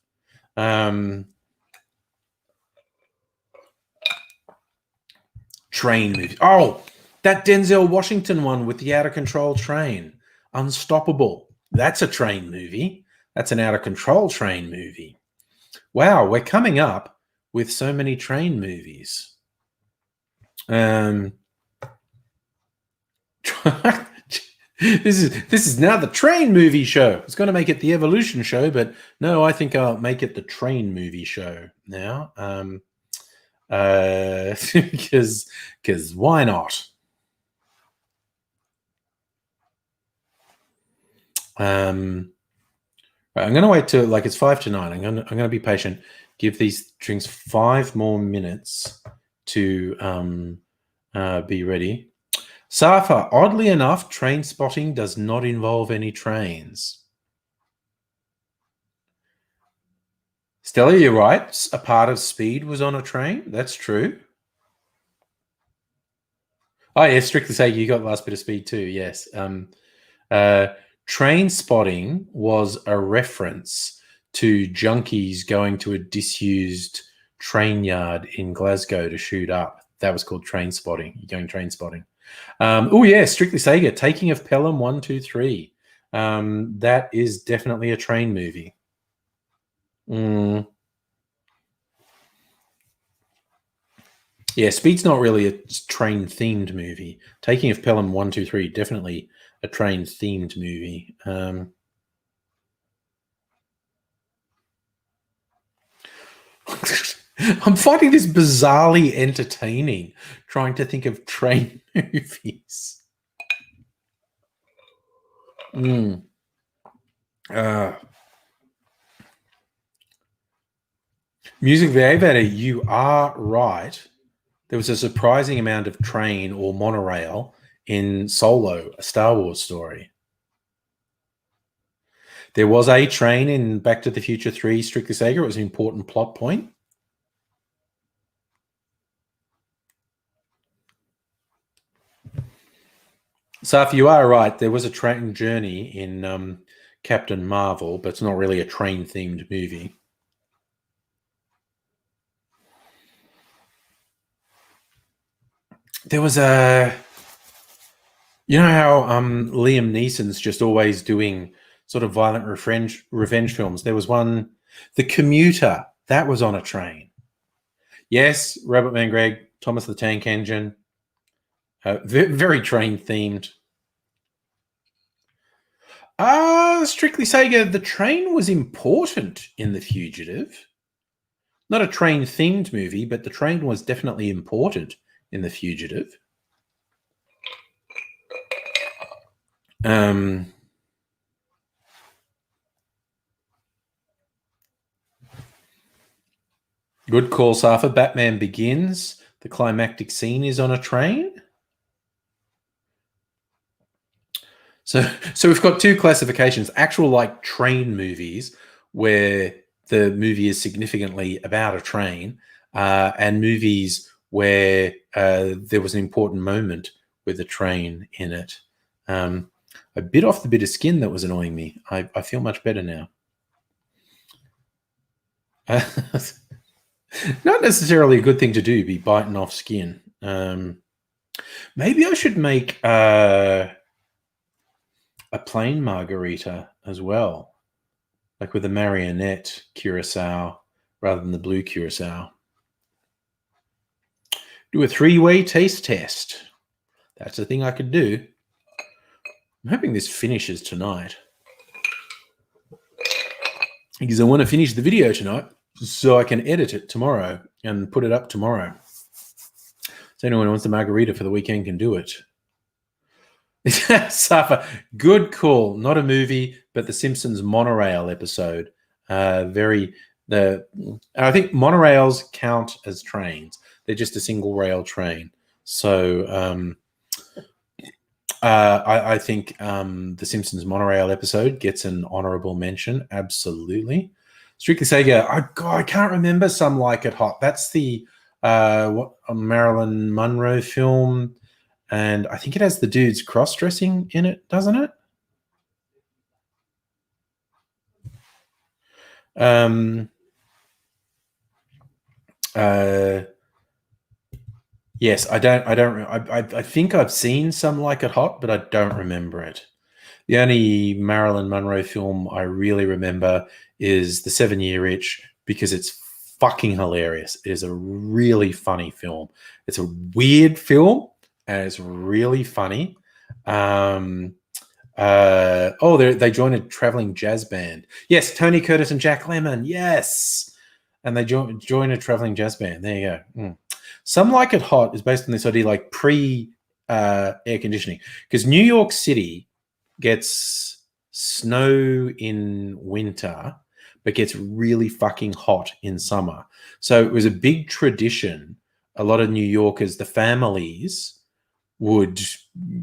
Train movie. Oh, that Denzel Washington one with the out-of-control train. Unstoppable. That's a train movie. That's an out-of-control train movie. Wow, we're coming up with so many train movies. This is now the train movie show. I was going to make it the evolution show, but no, I think I'll make it the train movie show now. Because why not? I'm going to wait till like it's 5 to 9. I'm going to be patient. Give these drinks 5 more minutes to be ready. Safa, oddly enough, train spotting does not involve any trains. Stella, you're right. A part of Speed was on a train. That's true. Oh, yeah, Strictly Sega, you got the last bit of Speed too, yes. Train spotting was a reference to junkies going to a disused train yard in Glasgow to shoot up. That was called train spotting. You're going train spotting. Oh, yeah, Strictly Sega, Taking of Pelham 1, 2, 3. That is definitely a train movie. Yeah, Speed's not really a train-themed movie. Taking of Pelham 1, 2, 3, definitely a train-themed movie. I'm finding this bizarrely entertaining, trying to think of train movies. Music the Aviator, you are right. There was a surprising amount of train or monorail in Solo, a Star Wars story. There was a train in Back to the Future 3, Strictly Sega. It was an important plot point. Saf, you are right. There was a train journey in Captain Marvel, but it's not really a train-themed movie. There was a... You know how Liam Neeson's just always doing sort of violent revenge films? There was one, The Commuter, that was on a train. Yes, Robert Man Gregg, Thomas the Tank Engine, very train-themed. Strictly Sega, the train was important in The Fugitive. Not a train-themed movie, but the train was definitely important in The Fugitive. Good call, Safa. Batman Begins. The climactic scene is on a train. So we've got two classifications: actual like train movies, where the movie is significantly about a train, and movies where there was an important moment with a train in it. I bit off the bit of skin that was annoying me. I feel much better now. Not necessarily a good thing to do, be biting off skin. Maybe I should make a plain margarita as well, like with a marionette curacao rather than the blue curacao. Do a 3-way taste test. That's the thing I could do. I'm hoping this finishes tonight, because I want to finish the video tonight so I can edit it tomorrow and put it up tomorrow. So anyone who wants a margarita for the weekend can do it. Safa, good call. Not a movie, but the Simpsons monorail episode. I think monorails count as trains. They're just a single rail train. So I think the Simpsons monorail episode gets an honorable mention. Absolutely. Strictly Sega. I can't remember Some Like It Hot. That's the Marilyn Monroe film. And I think it has the dudes cross-dressing in it, doesn't it? Yes, I think I've seen Some Like It Hot, but I don't remember it. The only Marilyn Monroe film I really remember is The 7-Year Itch, because it's fucking hilarious. It is a really funny film. It's a weird film, and it's really funny. They join a traveling jazz band. Yes, Tony Curtis and Jack Lemmon. Yes, and they join a traveling jazz band. There you go. Some Like It Hot is based on this idea, like air conditioning, because New York City gets snow in winter, but gets really fucking hot in summer. So it was a big tradition. A lot of New Yorkers, the families, would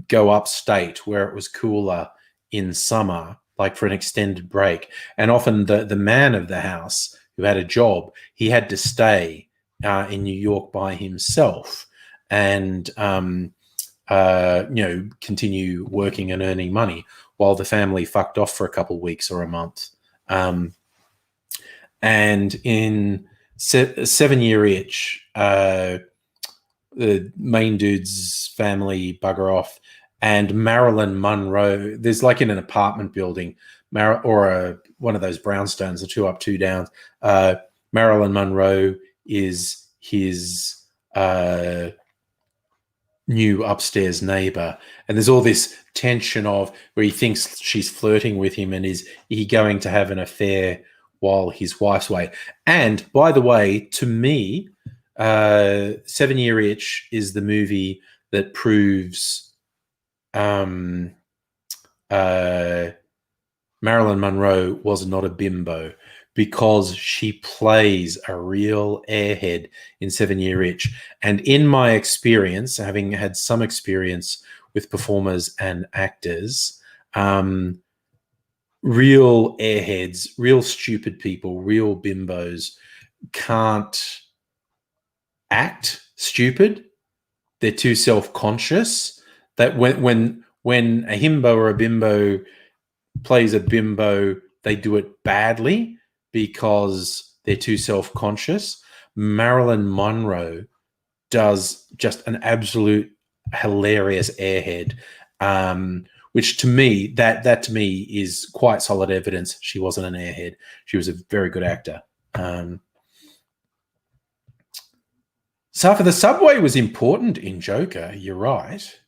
go upstate where it was cooler in summer, like for an extended break. And often the man of the house who had a job, he had to stay in New York by himself and continue working and earning money while the family fucked off for a couple of weeks or a month. And in 7-Year Itch, the main dude's family bugger off, and Marilyn Monroe, there's like in an apartment building, one of those brownstones, the 2 up, 2 down. Marilyn Monroe is his new upstairs neighbor, and there's all this tension of where he thinks she's flirting with him, and is he going to have an affair while his wife's away? And by the way, to me, 7-Year Itch is the movie that proves Marilyn Monroe was not a bimbo, because she plays a real airhead in 7-Year Itch. And in my experience, having had some experience with performers and actors, real airheads, real stupid people, real bimbos can't act stupid. They're too self-conscious. That when a himbo or a bimbo plays a bimbo, they do it badly because they're too self-conscious. Marilyn Monroe does just an absolute hilarious airhead, which to me, that to me is quite solid evidence she wasn't an airhead. She was a very good actor. So for the subway was important in Joker, you're right.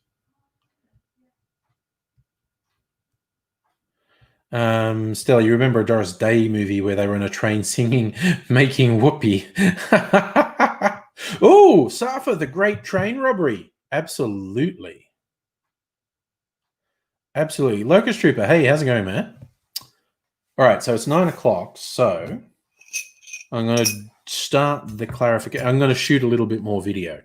Stella, you remember a Doris Day movie where they were in a train singing Making Whoopee? Oh, Safa, the Great Train Robbery. Absolutely. Absolutely. Locust Trooper, hey, how's it going, man? All right, so it's 9 o'clock, so I'm going to start the clarification. I'm going to shoot a little bit more video.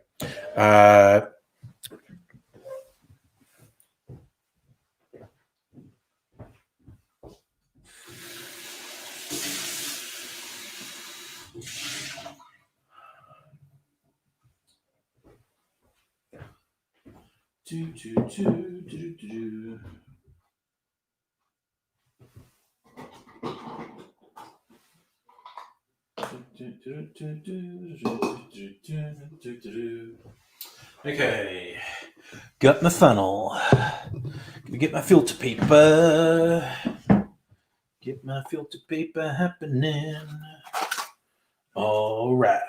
Okay, got my funnel. Gonna get my filter paper. Get my filter paper happening. All right.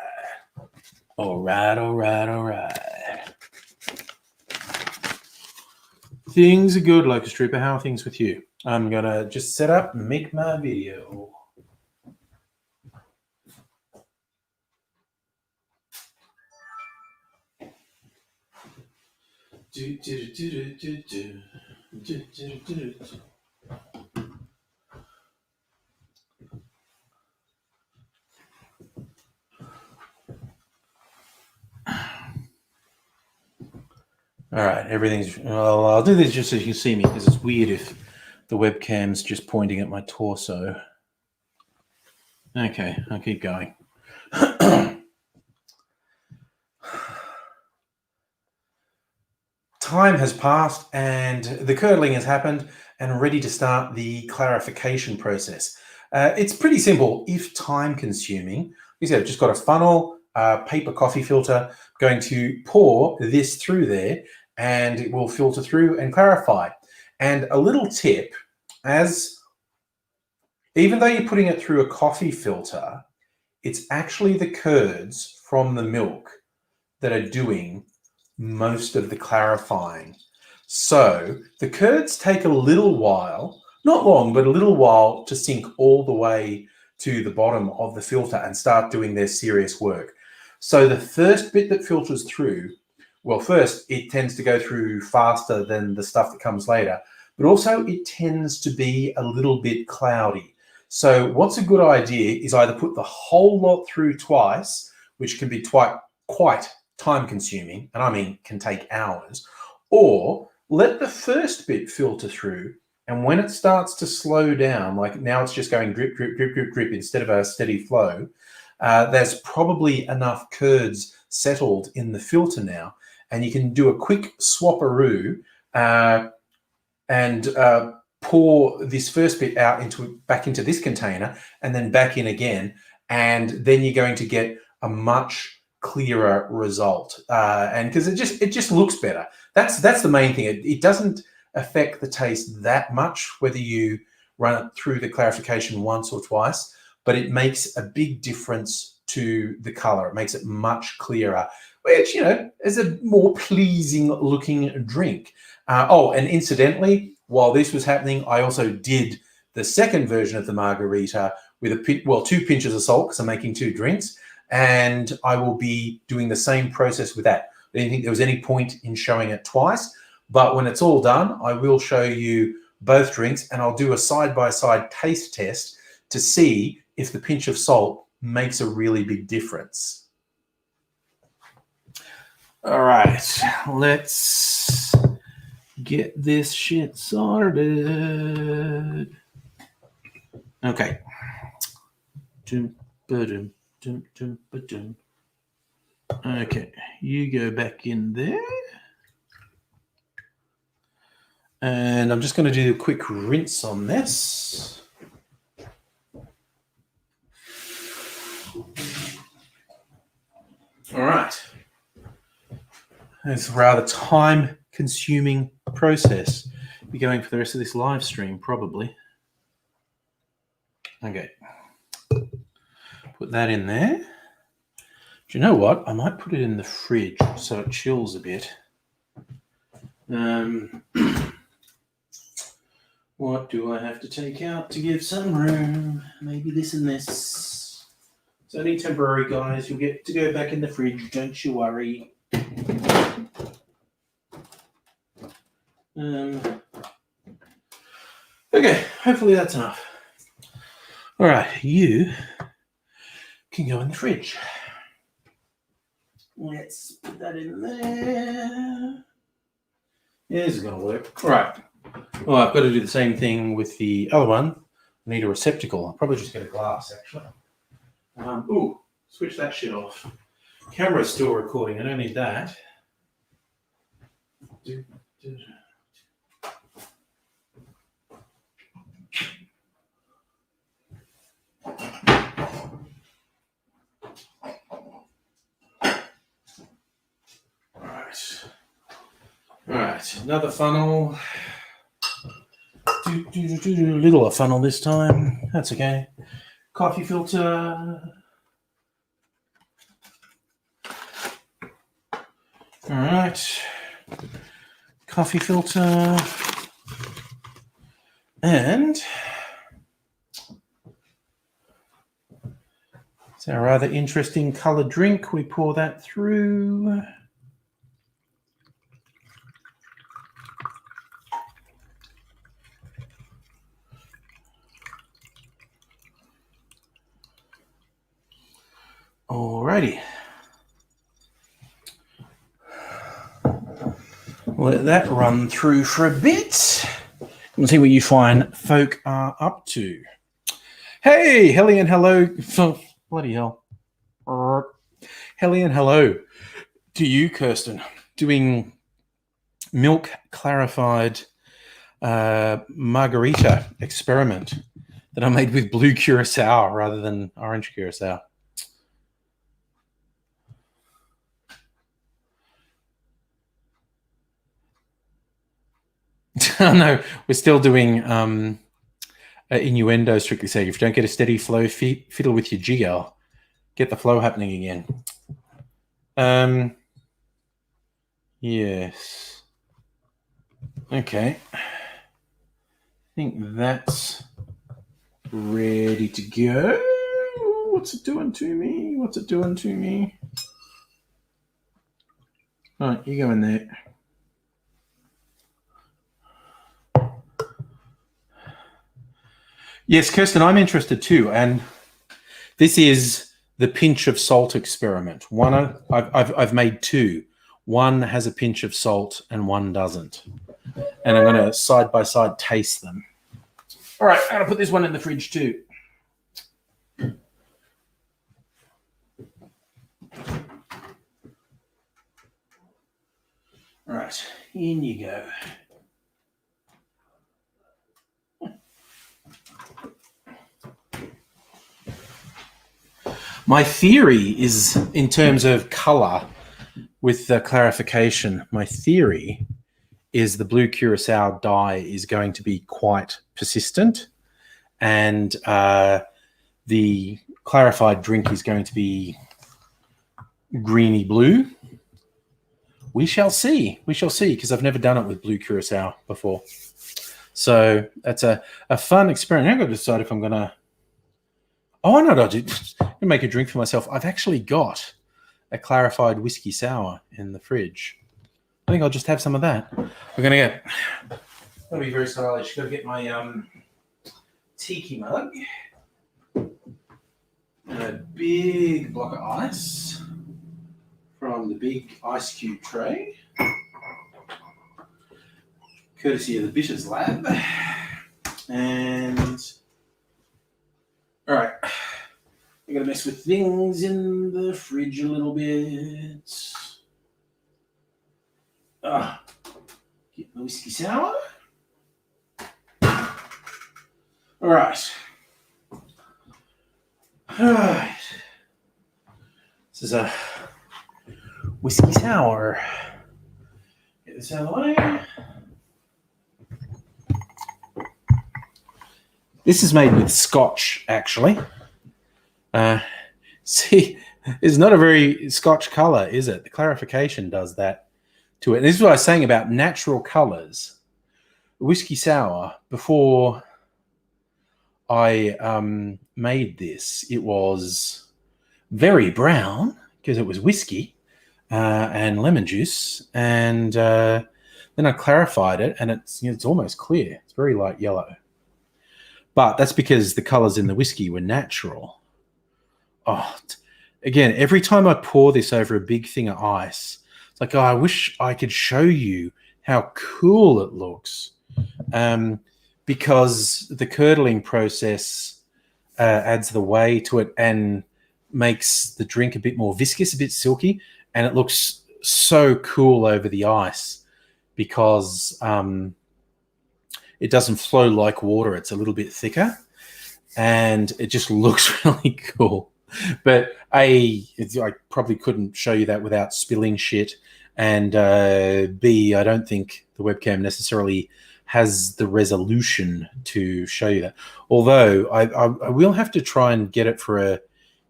Things are good, Locust Trooper. How are things with you? I'm gonna just set up and make my video. All right, everything's. Well, I'll do this just so you can see me, because it's weird if the webcam's just pointing at my torso. Okay, I'll keep going. Time has passed and the curdling has happened, and I'm ready to start the clarification process. It's pretty simple, if time consuming. You said I've just got a funnel, paper coffee filter. I'm going to pour this through there and it will filter through and clarify. And a little tip, even though you're putting it through a coffee filter, it's actually the curds from the milk that are doing most of the clarifying. So the curds take a little while, not long, but a little while to sink all the way to the bottom of the filter and start doing their serious work. So the first bit that filters through, well, first it tends to go through faster than the stuff that comes later, but also it tends to be a little bit cloudy. So what's a good idea is either put the whole lot through twice, which can be quite time consuming, and I mean can take hours, or let the first bit filter through, and when it starts to slow down, like now it's just going drip, drip, drip, drip, drip instead of a steady flow, there's probably enough curds settled in the filter now, and you can do a quick swapperoo and pour this first bit out back into this container and then back in again, and then you're going to get a much clearer result, and because it just looks better. That's the main thing. It doesn't affect the taste that much whether you run it through the clarification once or twice, but it makes a big difference to the color. It makes it much clearer, which, is a more pleasing looking drink. And incidentally, while this was happening, I also did the second version of the margarita with 2 pinches of salt, because I'm making 2 drinks. And I will be doing the same process with that. I didn't think there was any point in showing it twice, but when it's all done, I will show you both drinks, and I'll do a side-by-side taste test to see if the pinch of salt makes a really big difference. All right, let's get this shit started. Okay. Okay, you go back in there. And I'm just going to do a quick rinse on this. All right. It's a rather time-consuming process. Be going for the rest of this live stream, probably. Okay. Put that in there. Do you know what? I might put it in the fridge so it chills a bit. What do I have to take out to give some room? Maybe this and this. It's only temporary, guys. You'll get to go back in the fridge. Don't you worry. Okay, hopefully that's enough. All right, you can go in the fridge. Let's put that in there. Yeah, this is going to work. All right. Well, I've got to do the same thing with the other one. I need a receptacle. I'll probably just get a glass, actually. Switch that shit off. Camera's still recording. I don't need that. All right, another funnel. Littler funnel this time. That's okay. Coffee filter. All right. Coffee filter. And it's a rather interesting coloured drink. We pour that through. Alrighty. Let that run through for a bit. We'll see what you fine folk are up to. Hey, Hellion, hello. Oh, bloody hell. Hellion, hello to you, Kirsten. Doing milk clarified margarita experiment that I made with blue curacao rather than orange curacao. No, we're still doing innuendo, strictly saying. If you don't get a steady flow, fiddle with your jigger. Get the flow happening again. Yes. Okay. I think that's ready to go. What's it doing to me? What's it doing to me? All right, you go in there. Yes, Kirsten, I'm interested too. And this is the pinch of salt experiment. One, I've made two. One has a pinch of salt and one doesn't. And I'm going to side by side taste them. All right, I'm going to put this one in the fridge too. All right, in you go. My theory is, in terms of color with the clarification, my theory is the blue curacao dye is going to be quite persistent, and the clarified drink is going to be greeny blue. We shall see. We shall see, because I've never done it with blue curacao before. So that's a fun experiment. I've got to decide if I'm going to... Oh, no, I'm going to make a drink for myself. I've actually got a clarified whiskey sour in the fridge. I think I'll just have some of that. We're going to get... I'll be very stylish. Got to get my tiki mug and a big block of ice from the big ice cube tray, courtesy of the Bishop's Lab. And all right, I'm gonna mess with things in the fridge a little bit. Get the whiskey sour. All right. All right. This is a whiskey sour. Get this out of the way. This is made with Scotch, actually. See, it's not a very Scotch colour, is it? The clarification does that to it. This is what I was saying about natural colours. Whiskey sour, before I made this, it was very brown because it was whiskey and lemon juice, and then I clarified it, and it's almost clear. It's very light yellow, but that's because the colours in the whiskey were natural. Oh, again, every time I pour this over a big thing of ice, it's like, oh, I wish I could show you how cool it looks. Because the curdling process adds the whey to it and makes the drink a bit more viscous, a bit silky, and it looks so cool over the ice because it doesn't flow like water. It's a little bit thicker, and it just looks really cool. But I probably couldn't show you that without spilling shit, and B, I don't think the webcam necessarily has the resolution to show you that. Although I will have to try and get it for a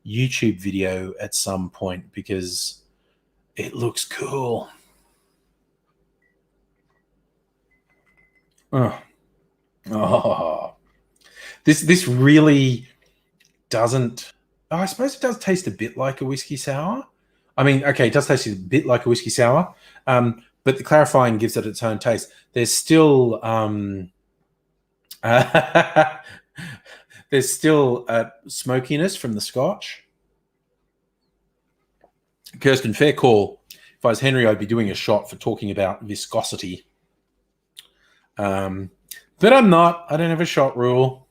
YouTube video at some point because it looks cool. Oh, this really doesn't. Oh, I suppose it does taste a bit like a whiskey sour. I mean, okay, it does taste a bit like a whiskey sour, but the clarifying gives it its own taste. There's still there's still smokiness from the Scotch. Kirsten, fair call. If I was Henry, I'd be doing a shot for talking about viscosity. But I'm not. I don't have a shot rule.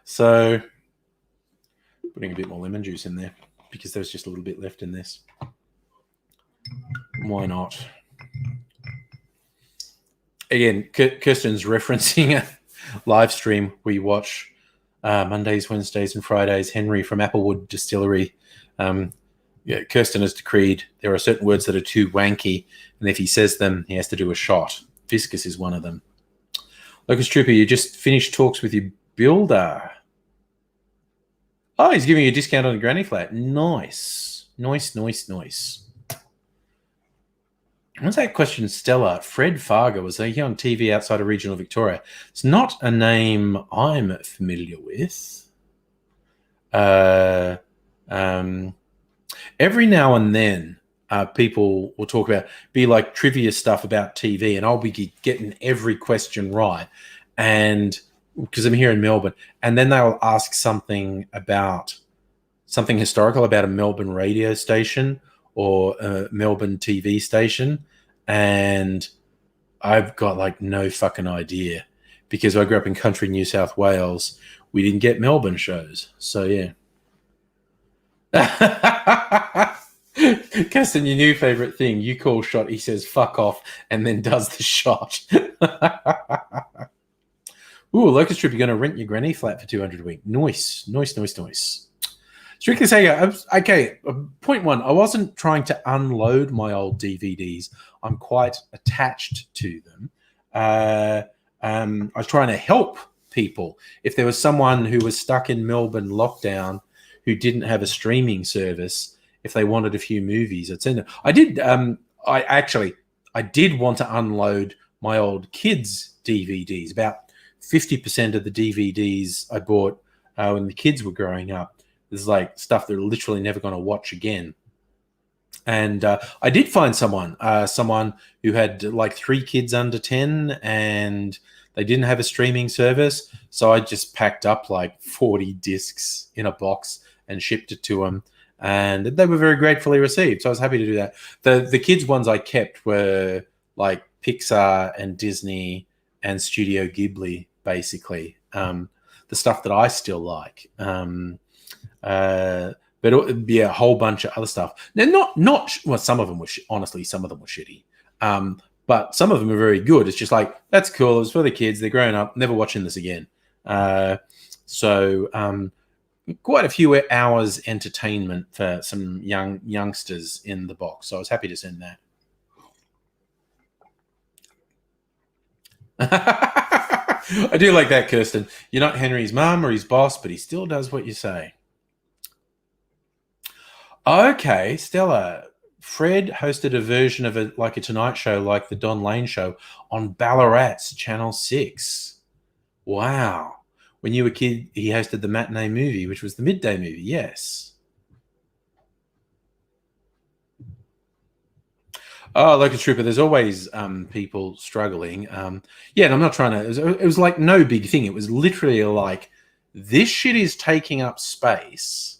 So putting a bit more lemon juice in there because there's just a little bit left in this. Why not? Again, Kirsten's referencing a live stream we watch Mondays, Wednesdays, and Fridays. Henry from Applewood Distillery. Kirsten has decreed there are certain words that are too wanky, and if he says them, he has to do a shot. Viscous is one of them. Locust Trooper, you just finished talks with your builder. Oh, he's giving you a discount on the granny flat. Nice. Nice. What's that question, Stella? Fred Farger, was he on TV outside of regional Victoria? It's not a name I'm familiar with. Every now and then, people will talk about, be like trivia stuff about TV, and I'll be getting every question right. And because I'm here in Melbourne, and then they'll ask something historical about a Melbourne radio station or a Melbourne TV station, and I've got like no fucking idea because I grew up in country New South Wales. We didn't get Melbourne shows, so yeah. Kirsten, your new favorite thing, you call shot, he says fuck off, and then does the shot. Ooh, Locust Trip, you're going to rent your granny flat for $200 a week. Nice. Strictly Sega. Okay, point one, I wasn't trying to unload my old DVDs. I'm quite attached to them. I was trying to help people. If there was someone who was stuck in Melbourne lockdown who didn't have a streaming service, if they wanted a few movies, I'd send them. I did want to unload my old kids' DVDs. About 50% of the DVDs I bought when the kids were growing up, there's like stuff they're literally never going to watch again. And I did find someone who had like 3 kids under 10 and they didn't have a streaming service. So I just packed up like 40 discs in a box and shipped it to them. And they were very gratefully received. So I was happy to do that. The kids ones I kept were like Pixar and Disney and Studio Ghibli, basically. The stuff that I still like. But yeah, a whole bunch of other stuff. Now, well, some of them were honestly, some of them were shitty. But some of them are very good. It's just like, that's cool. It was for the kids. They're grown up, never watching this again. So quite a few hours entertainment for some youngsters in the box. So I was happy to send that. I do like that, Kirsten. You're not Henry's mum or his boss, but he still does what you say. Okay, Stella. Fred hosted a version of it like a Tonight Show, like the Don Lane Show, on Ballarat's Channel 6. Wow. When you were a kid, he hosted the matinee movie, which was the midday movie. Yes. Oh, Locust Trooper, there's always people struggling. Yeah, and I'm not trying to... It was like no big thing. It was literally like this shit is taking up space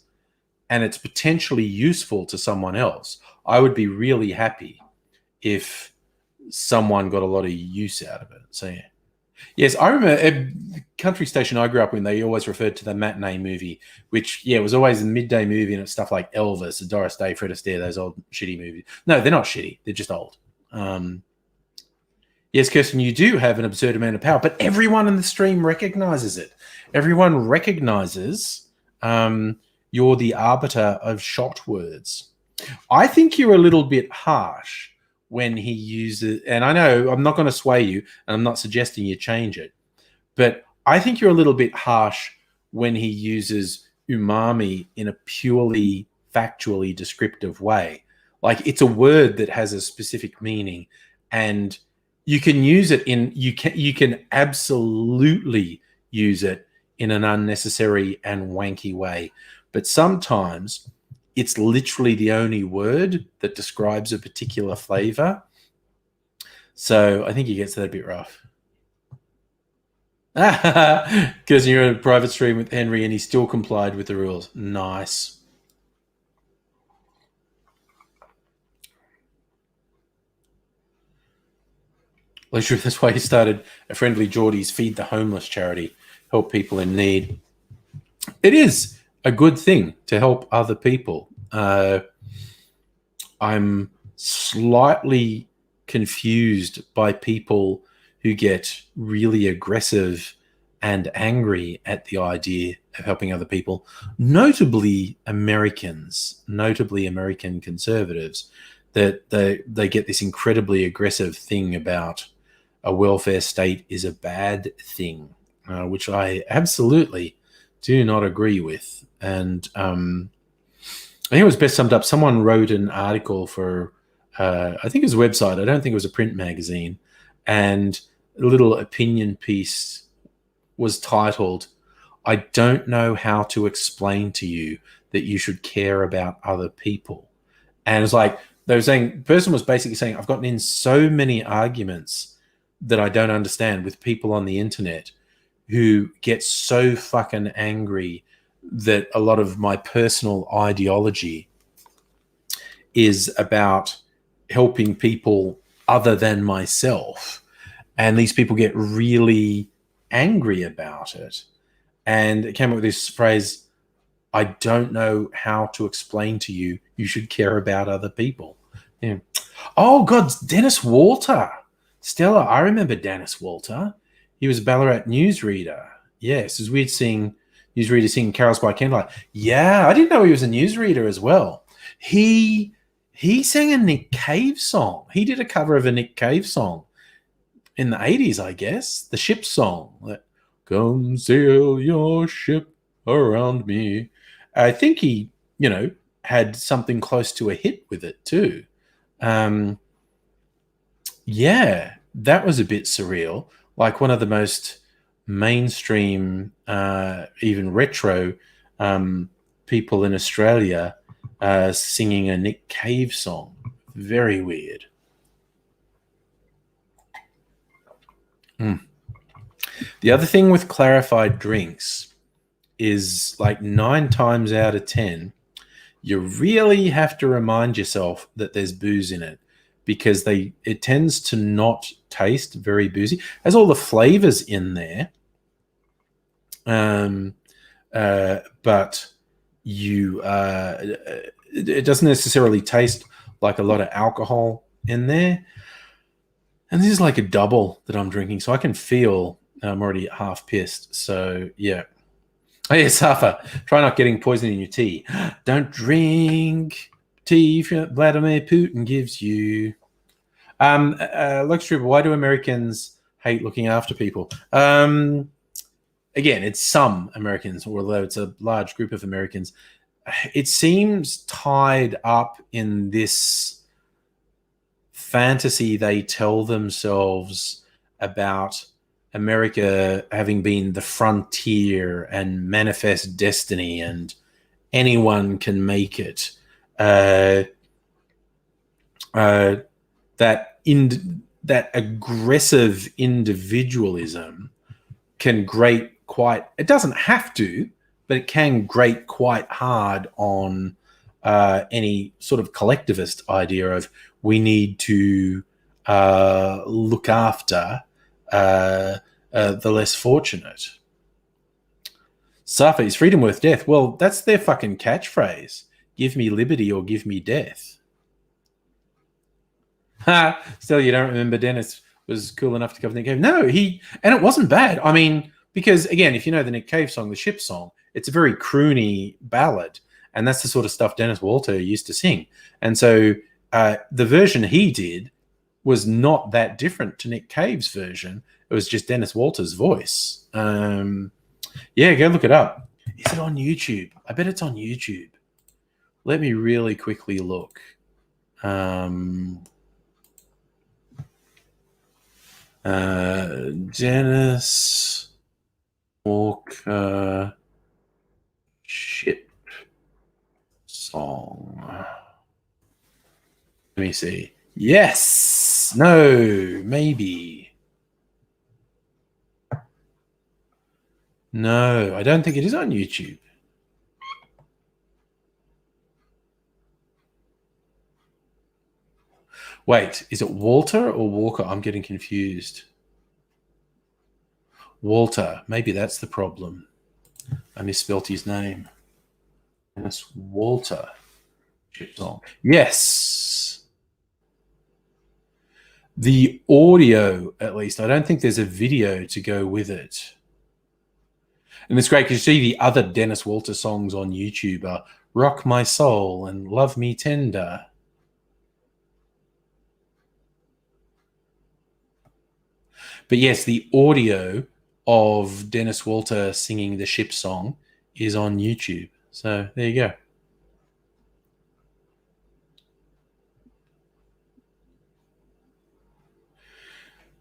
and it's potentially useful to someone else, I would be really happy if someone got a lot of use out of it. So, yeah. Yes, I remember a country station I grew up in, they always referred to the matinee movie, which, yeah, was always a midday movie, and it's stuff like Elvis, Doris Day, Fred Astaire, those old shitty movies. No, they're not shitty. They're just old. Yes, Kirsten, you do have an absurd amount of power, but everyone in the stream recognizes it. Everyone recognizes you're the arbiter of shot words. I think you're a little bit harsh when he uses, and I know I'm not going to sway you, and I'm not suggesting you change it, but I think you're a little bit harsh when he uses umami in a purely factually descriptive way. Like, it's a word that has a specific meaning, and you can use it in, you can absolutely use it in an unnecessary and wanky way. But sometimes it's literally the only word that describes a particular flavor. So I think he gets that a bit rough. Because you're in a private stream with Henry and he still complied with the rules. Nice. That's why he started a Friendly Geordie's Feed the Homeless charity, help people in need. It is a good thing to help other people. I'm slightly confused by people who get really aggressive and angry at the idea of helping other people, notably Americans, notably American conservatives, that they get this incredibly aggressive thing about a welfare state is a bad thing, which I absolutely do not agree with. And I think it was best summed up. Someone wrote an article for, I think it was a website. I don't think it was a print magazine. And a little opinion piece was titled, "I don't know how to explain to you that you should care about other people." And it's like, they were saying, the person was basically saying, I've gotten in so many arguments that I don't understand with people on the internet who get so fucking angry that a lot of my personal ideology is about helping people other than myself. And these people get really angry about it. And it came up with this phrase, "I don't know how to explain to you, you should care about other people." Yeah. Oh, God, Dennis Walter. Stella, I remember Dennis Walter. He was a Ballarat newsreader. Yes, it was weird seeing newsreader singing carols by candlelight. Yeah, I didn't know he was a newsreader as well. He sang a Nick Cave song. He did a cover of a Nick Cave song in the 80s, I guess. The ship song. Come sail your ship around me. I think he, had something close to a hit with it too. Yeah, that was a bit surreal. Like one of the most mainstream, even retro people in Australia singing a Nick Cave song. Very weird. The other thing with clarified drinks is, like, 9 times out of 10, you really have to remind yourself that there's booze in it, because it tends to not taste very boozy. It has all the flavors in there, but it doesn't necessarily taste like a lot of alcohol in there. And this is like a double that I'm drinking, so I can feel I'm already half pissed. So, yeah. Oh, yeah, Safa, try not getting poison in your tea. Don't drink tea Vladimir Putin gives you. Lux Trooper, why do Americans hate looking after people? Again, it's some Americans, although it's a large group of Americans. It seems tied up in this fantasy they tell themselves about America having been the frontier and manifest destiny and anyone can make it. That aggressive individualism can grate quite, it doesn't have to, but it can grate quite hard on any sort of collectivist idea of we need to look after the less fortunate. Safa, is freedom worth death? Well, that's their fucking catchphrase. Give me liberty or give me death. Ha! Still, you don't remember Dennis was cool enough to cover Nick Cave? No, and it wasn't bad. I mean, because again, if you know the Nick Cave song, the Ship Song, it's a very croony ballad, and that's the sort of stuff Dennis Walter used to sing. And so the version he did was not that different to Nick Cave's version. It was just Dennis Walter's voice. Yeah, go look it up. Is it on YouTube? I bet it's on YouTube. Let me really quickly look. Dennis Walker Ship Song. Let me see. Yes. No. Maybe. No, I don't think it is on YouTube. Wait, is it Walter or Walker? I'm getting confused. Walter. Maybe that's the problem. I misspelt his name. Dennis Walter. Yes. The audio, at least. I don't think there's a video to go with it. And it's great because you see the other Dennis Walter songs on YouTube are Rock My Soul and Love Me Tender. But yes, the audio of Dennis Walter singing the Ship Song is on YouTube. So there you go.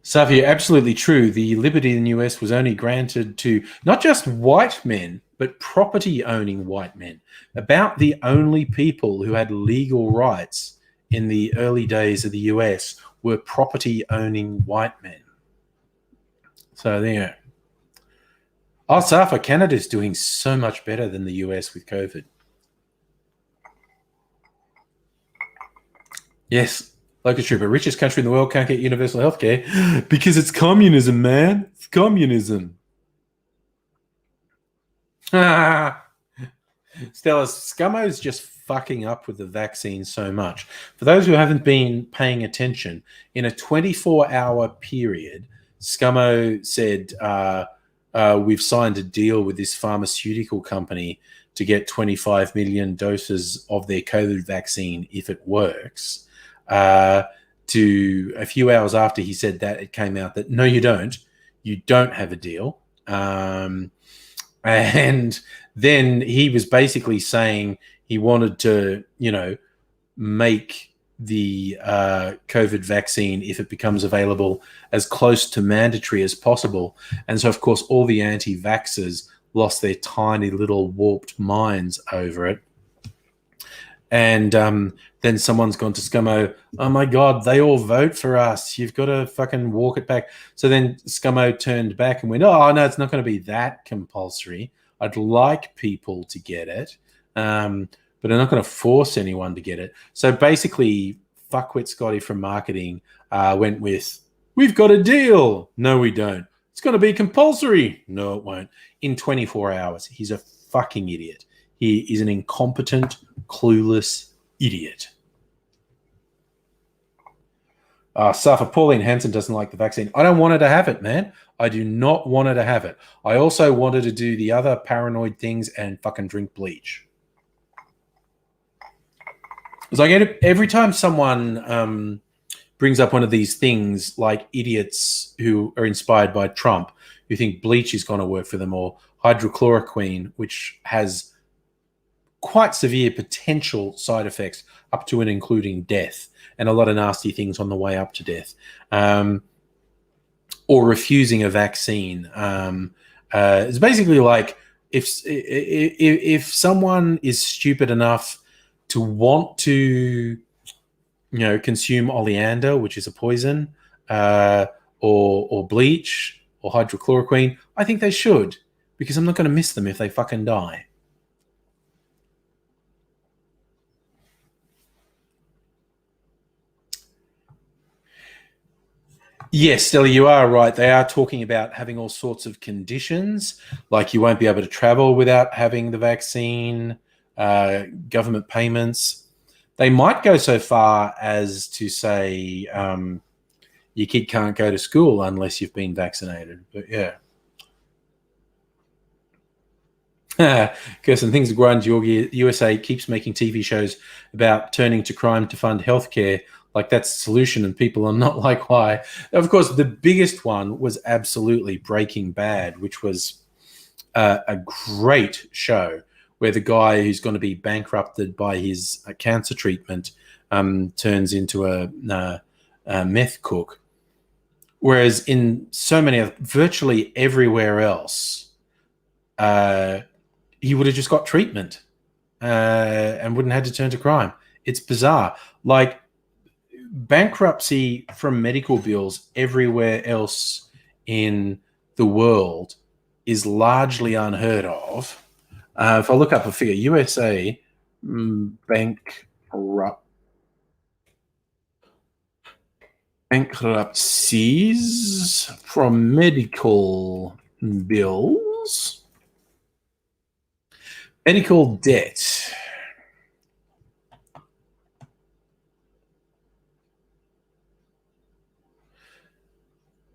Safi, absolutely true. The liberty in the US was only granted to not just white men, but property-owning white men. About the only people who had legal rights in the early days of the US were property-owning white men. So there you go. Oh, Safa, Canada's doing so much better than the US with COVID. Yes. Locust Trooper, richest country in the world can't get universal health care because it's communism, man. It's communism. Stella, Scummo's just fucking up with the vaccine so much. For those who haven't been paying attention, in a 24-hour period, Scummo said, we've signed a deal with this pharmaceutical company to get 25 million doses of their COVID vaccine if it works. To a few hours after he said that, it came out that no, you don't have a deal. And then he was basically saying he wanted to, make the COVID vaccine, if it becomes available, as close to mandatory as possible. And so, of course, all the anti-vaxxers lost their tiny little warped minds over it. And then someone's gone to Scummo, oh my God, they all vote for us. You've got to fucking walk it back. So then Scummo turned back and went, oh, no, it's not going to be that compulsory. I'd like people to get it, but I'm not going to force anyone to get it. So basically, fuckwit Scotty from marketing went with, we've got a deal. No, we don't. It's going to be compulsory. No, it won't. In 24 hours. He's a fucking idiot. He is an incompetent, clueless idiot. Safa, Pauline Hanson doesn't like the vaccine. I don't want her to have it, man. I do not want her to have it. I also want her to do the other paranoid things and fucking drink bleach. It's like every time someone brings up one of these things, like idiots who are inspired by Trump, who think bleach is going to work for them, or hydrochloroquine, which has quite severe potential side effects up to and including death, and a lot of nasty things on the way up to death, or refusing a vaccine. It's basically like if someone is stupid enough to want to, consume oleander, which is a poison, or bleach or hydrochloroquine, I think they should. because I'm not going to miss them if they fucking die. Yes, Stella, you are right. They are talking about having all sorts of conditions, like you won't be able to travel without having the vaccine, government payments. They might go so far as to say your kid can't go to school unless you've been vaccinated. But yeah. Kirsten, things are growing. USA keeps making TV shows about turning to crime to fund healthcare. Like that's the solution, and people are not like, why? Of course, the biggest one was absolutely Breaking Bad, which was a great show where the guy who's going to be bankrupted by his cancer treatment turns into a meth cook. Whereas in so many, virtually everywhere else, he would have just got treatment and wouldn't have had to turn to crime. It's bizarre. Like bankruptcy from medical bills everywhere else in the world is largely unheard of. If I look up a figure, USA bankruptcies from medical bills. Medical debt.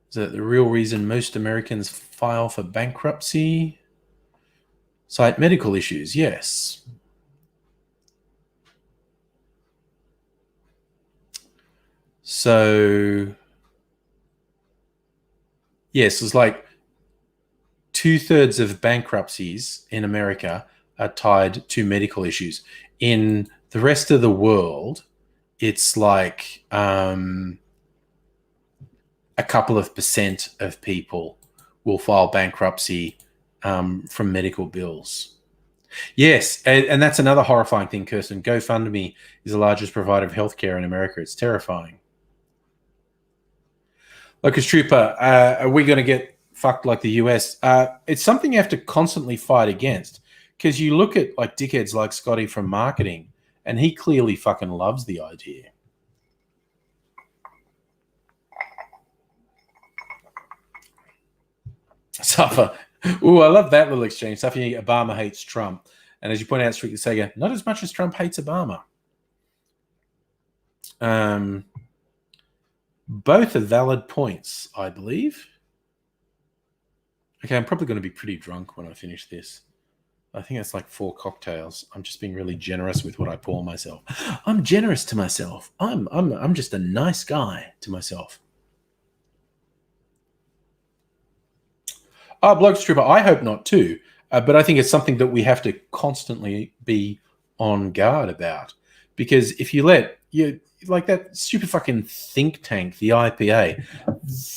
Is that the real reason most Americans file for bankruptcy? Cite medical issues, yes. So, yes, it's like 2/3 of bankruptcies in America are tied to medical issues. In the rest of the world, it's like a couple of percent of people will file bankruptcy from medical bills. Yes, and that's another horrifying thing, Kirsten. GoFundMe is the largest provider of healthcare in America. It's terrifying. Locust Trooper, are we going to get fucked like the US? It's something you have to constantly fight against, because you look at like dickheads like Scotty from marketing, and he clearly fucking loves the idea. Suffer. Ooh, I love that little exchange. Suffer, Obama hates Trump. And as you point out, Strictly Sega, not as much as Trump hates Obama. Both are valid points, I believe. Okay, I'm probably going to be pretty drunk when I finish this. I think it's like 4 cocktails. I'm just being really generous with what I pour myself. I'm generous to myself. I'm just a nice guy to myself. Blokes Trooper, I hope not too. But I think it's something that we have to constantly be on guard about. Because if you let like that stupid fucking think tank, the IPA,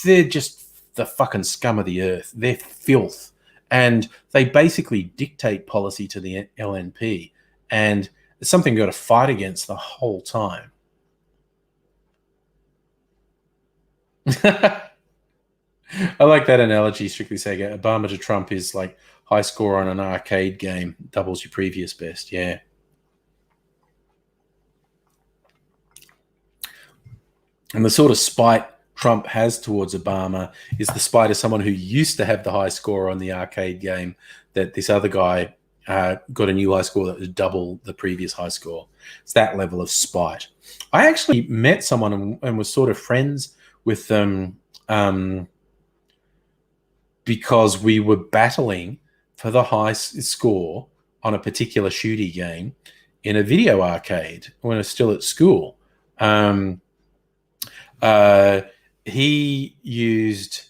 they're just the fucking scum of the earth. They're filth. And they basically dictate policy to the LNP. And it's something you've got to fight against the whole time. I like that analogy, Strictly Sega. Obama to Trump is like high score on an arcade game, doubles your previous best. Yeah. And the sort of spite Trump has towards Obama is the spite of someone who used to have the high score on the arcade game, that this other guy got a new high score that was double the previous high score. It's that level of spite. I actually met someone and was sort of friends with them because we were battling for the high score on a particular shooty game in a video arcade when I was still at school. He used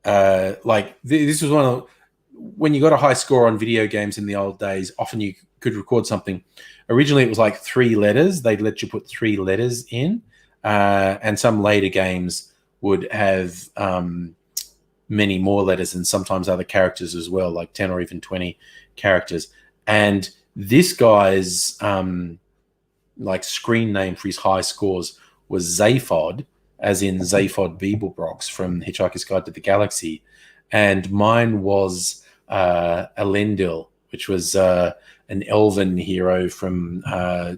this was one of, when you got a high score on video games in the old days, often you could record something. Originally it was like 3 letters. They'd let you put 3 letters in, and some later games would have many more letters, and sometimes other characters as well, like 10 or even 20 characters. And this guy's like screen name for his high scores was Zaphod, as in Zaphod Beeblebrox from Hitchhiker's Guide to the Galaxy. And mine was Elendil, which was an elven hero from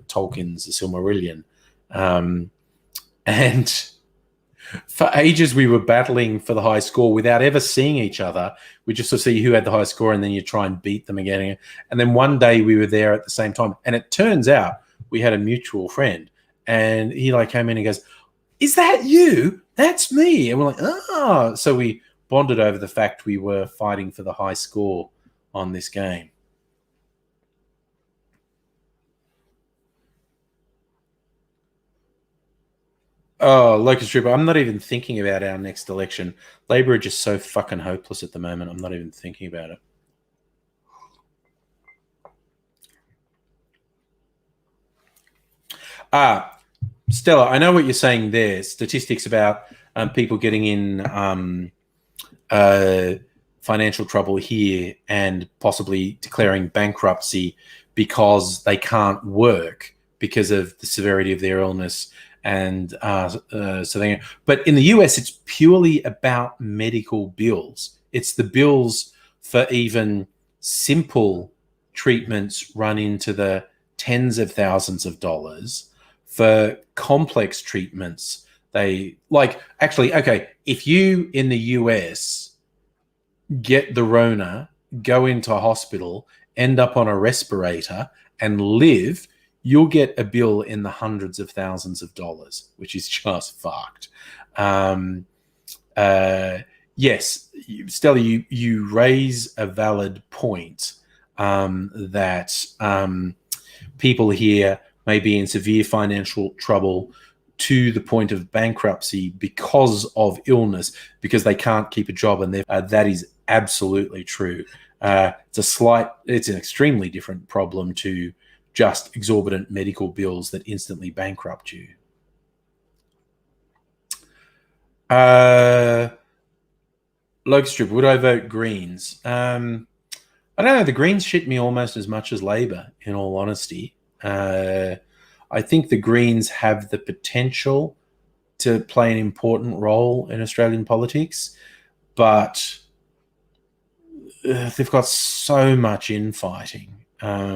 Tolkien's The Silmarillion. And for ages, we were battling for the high score without ever seeing each other. We just sort of see who had the high score, and then you try and beat them again. And then one day we were there at the same time. And it turns out we had a mutual friend. And he like came in and goes, "Is that you? That's me." And we're like, "Oh." So we bonded over the fact we were fighting for the high score on this game. Oh, Locust Trooper, I'm not even thinking about our next election. Labor are just so fucking hopeless at the moment. I'm not even thinking about it. Stella, I know what you're saying there. Statistics about people getting in financial trouble here and possibly declaring bankruptcy because they can't work because of the severity of their illness. And but in the US, it's purely about medical bills. It's the bills for even simple treatments run into the tens of thousands of dollars. For complex treatments, they like actually, okay, if you in the US get the Rona, go into a hospital, end up on a respirator, and live, you'll get a bill in the hundreds of thousands of dollars, which is just fucked. Yes, Stella, you raise a valid point that people here may be in severe financial trouble to the point of bankruptcy because of illness, because they can't keep a job, and that is absolutely true. It's an extremely different problem to just exorbitant medical bills that instantly bankrupt you. Locust Strip, would I vote Greens? I don't know. The Greens shit me almost as much as Labor, in all honesty. I think the Greens have the potential to play an important role in Australian politics, but they've got so much infighting. I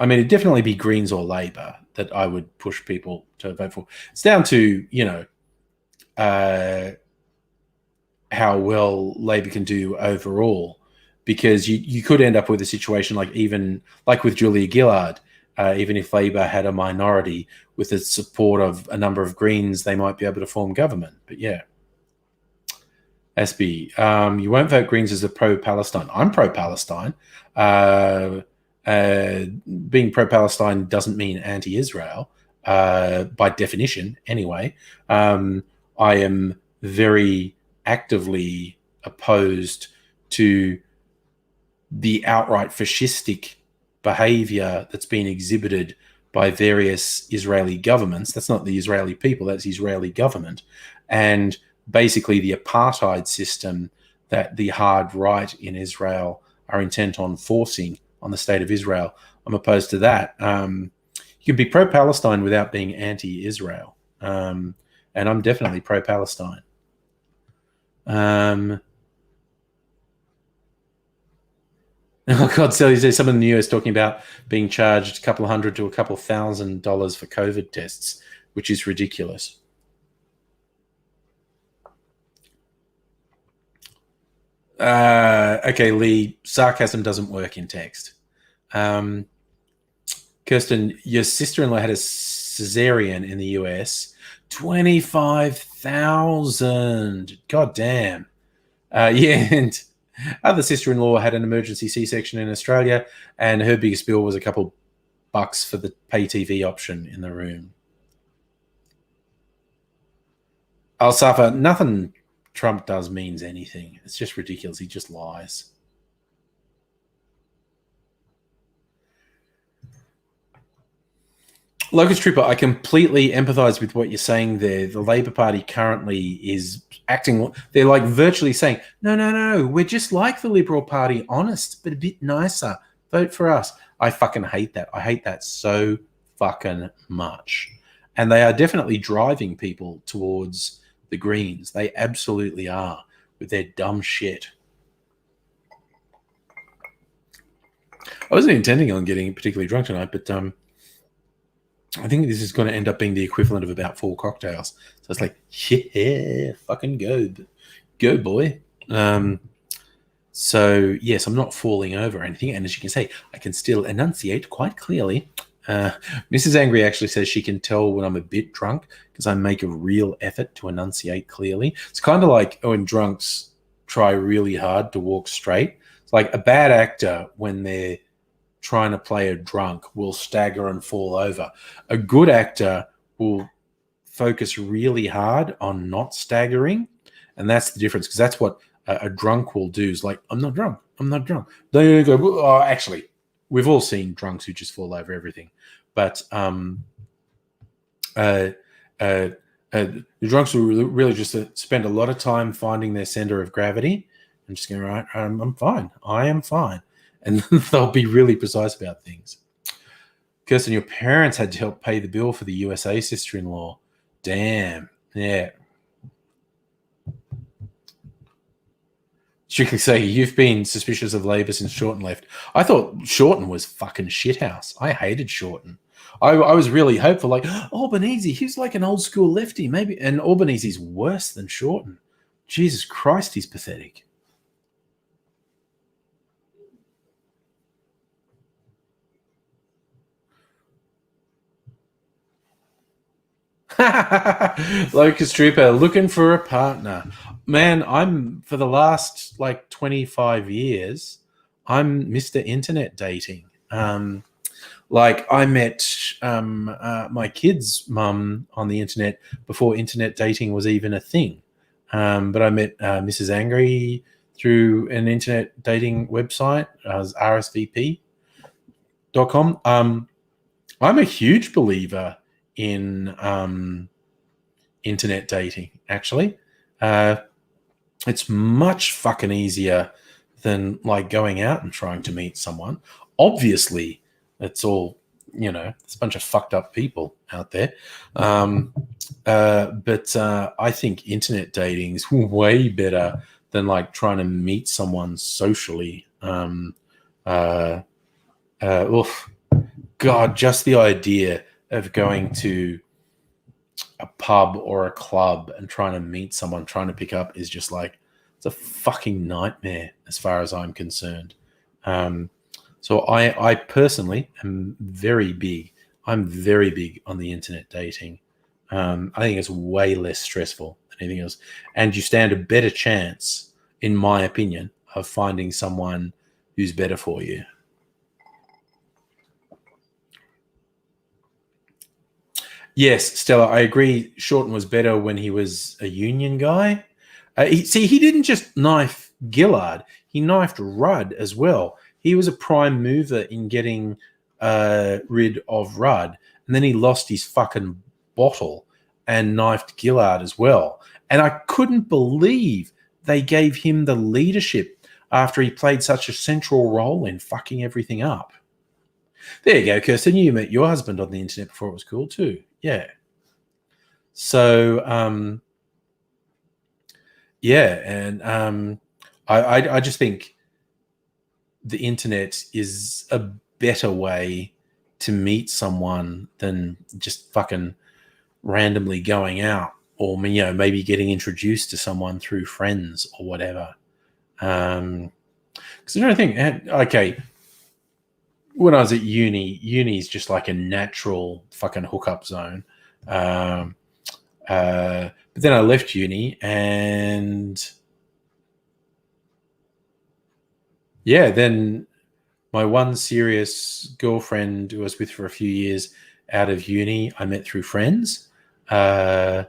mean, it'd definitely be Greens or Labor that I would push people to vote for. It's down to, how well Labor can do overall, because you could end up with a situation like with Julia Gillard, even if Labor had a minority with the support of a number of Greens, they might be able to form government. But yeah. SB, you won't vote Greens as a pro-Palestine. I'm pro-Palestine. Being pro-Palestine doesn't mean anti-Israel, by definition, anyway. I am very actively opposed to the outright fascistic behavior that's been exhibited by various Israeli governments. That's not the Israeli people, that's the Israeli government. And basically the apartheid system that the hard right in Israel are intent on forcing on the state of Israel. I'm opposed to that. You can be pro-Palestine without being anti-Israel. And I'm definitely pro-Palestine. Oh God, so there's someone in the US talking about being charged a couple of $100 to a couple of $1,000 for COVID tests, which is ridiculous. Okay, Lee, sarcasm doesn't work in text. Kirsten, your sister-in-law had a cesarean in the US. 25,000. God damn. Yeah, and other sister-in-law had an emergency C-section in Australia, and her biggest bill was a couple bucks for the pay TV option in the room. I'll suffer. Nothing Trump does means anything. It's just ridiculous. He just lies. Locust Trooper, I completely empathize with what you're saying there. The Labor Party currently is acting, they're like virtually saying, no, we're just like the Liberal Party, honest, but a bit nicer. Vote for us. I fucking hate that. I hate that so fucking much. And they are definitely driving people towards the Greens. They absolutely are. with their dumb shit. I wasn't intending on getting particularly drunk tonight, but I think this is going to end up being the equivalent of about 4 cocktails. So it's like, yeah, fucking go boy. So yes, I'm not falling over or anything, and as you can say, I can still enunciate quite clearly. Mrs. Angry actually says she can tell when I'm a bit drunk because I make a real effort to enunciate clearly. It's kind of like when drunks try really hard to walk straight. It's like a bad actor when they're trying to play a drunk will stagger and fall over. A good actor will focus really hard on not staggering, and that's the difference, because that's what a drunk will do. Is like, I'm not drunk. They go, oh, actually, we've all seen drunks who just fall over everything, but the drunks will really just spend a lot of time finding their center of gravity and just going, right, I'm fine. I am fine. And they'll be really precise about things. Kirsten, your parents had to help pay the bill for the USA sister-in-law. Damn. Yeah. Strictly say, you've been suspicious of Labour since Shorten left. I thought Shorten was fucking shithouse. I hated Shorten. I was really hopeful, like, Albanese, he's like an old school lefty, maybe. And Albanese's worse than Shorten. Jesus Christ, he's pathetic. Locust Trooper looking for a partner. Man, I'm for the last like 25 years, I'm Mr. Internet dating. Like I met my kid's mum on the internet before internet dating was even a thing. But I met Mrs. Angry through an internet dating website, rsvp.com. I'm a huge believer in internet dating, actually. It's much fucking easier than like going out and trying to meet someone. Obviously, it's all, it's a bunch of fucked up people out there. But I think internet dating is way better than like trying to meet someone socially. God, just the idea of going to a pub or a club and trying to meet someone, trying to pick up is just like, it's a fucking nightmare as far as I'm concerned. So I personally am very big. I'm very big on the internet dating. I think it's way less stressful than anything else. And you stand a better chance, in my opinion, of finding someone who's better for you. Yes, Stella, I agree. Shorten was better when he was a union guy. He didn't just knife Gillard. He knifed Rudd as well. He was a prime mover in getting rid of Rudd. And then he lost his fucking bottle and knifed Gillard as well. And I couldn't believe they gave him the leadership after he played such a central role in fucking everything up. There you go, Kirsten. You met your husband on the internet before it was cool too. Yeah. So, yeah, and I just think the internet is a better way to meet someone than just fucking randomly going out, or maybe getting introduced to someone through friends or whatever. Because I don't think, okay, when I was at uni is just like a natural fucking hookup zone. But then I left uni, and yeah, then my one serious girlfriend who I was with for a few years out of uni, I met through friends. And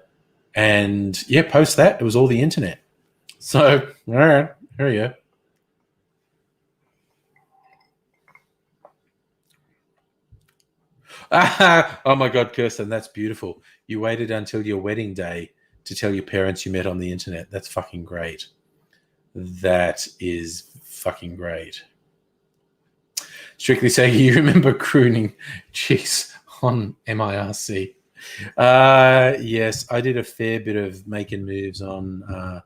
yeah, post that, it was all the internet. So, all right, here we go. Oh my God, Kirsten, that's beautiful. You waited until your wedding day to tell your parents you met on the internet. That's fucking great. That is fucking great. Strictly saying, you remember crooning chicks on MIRC. Yes, I did a fair bit of making moves on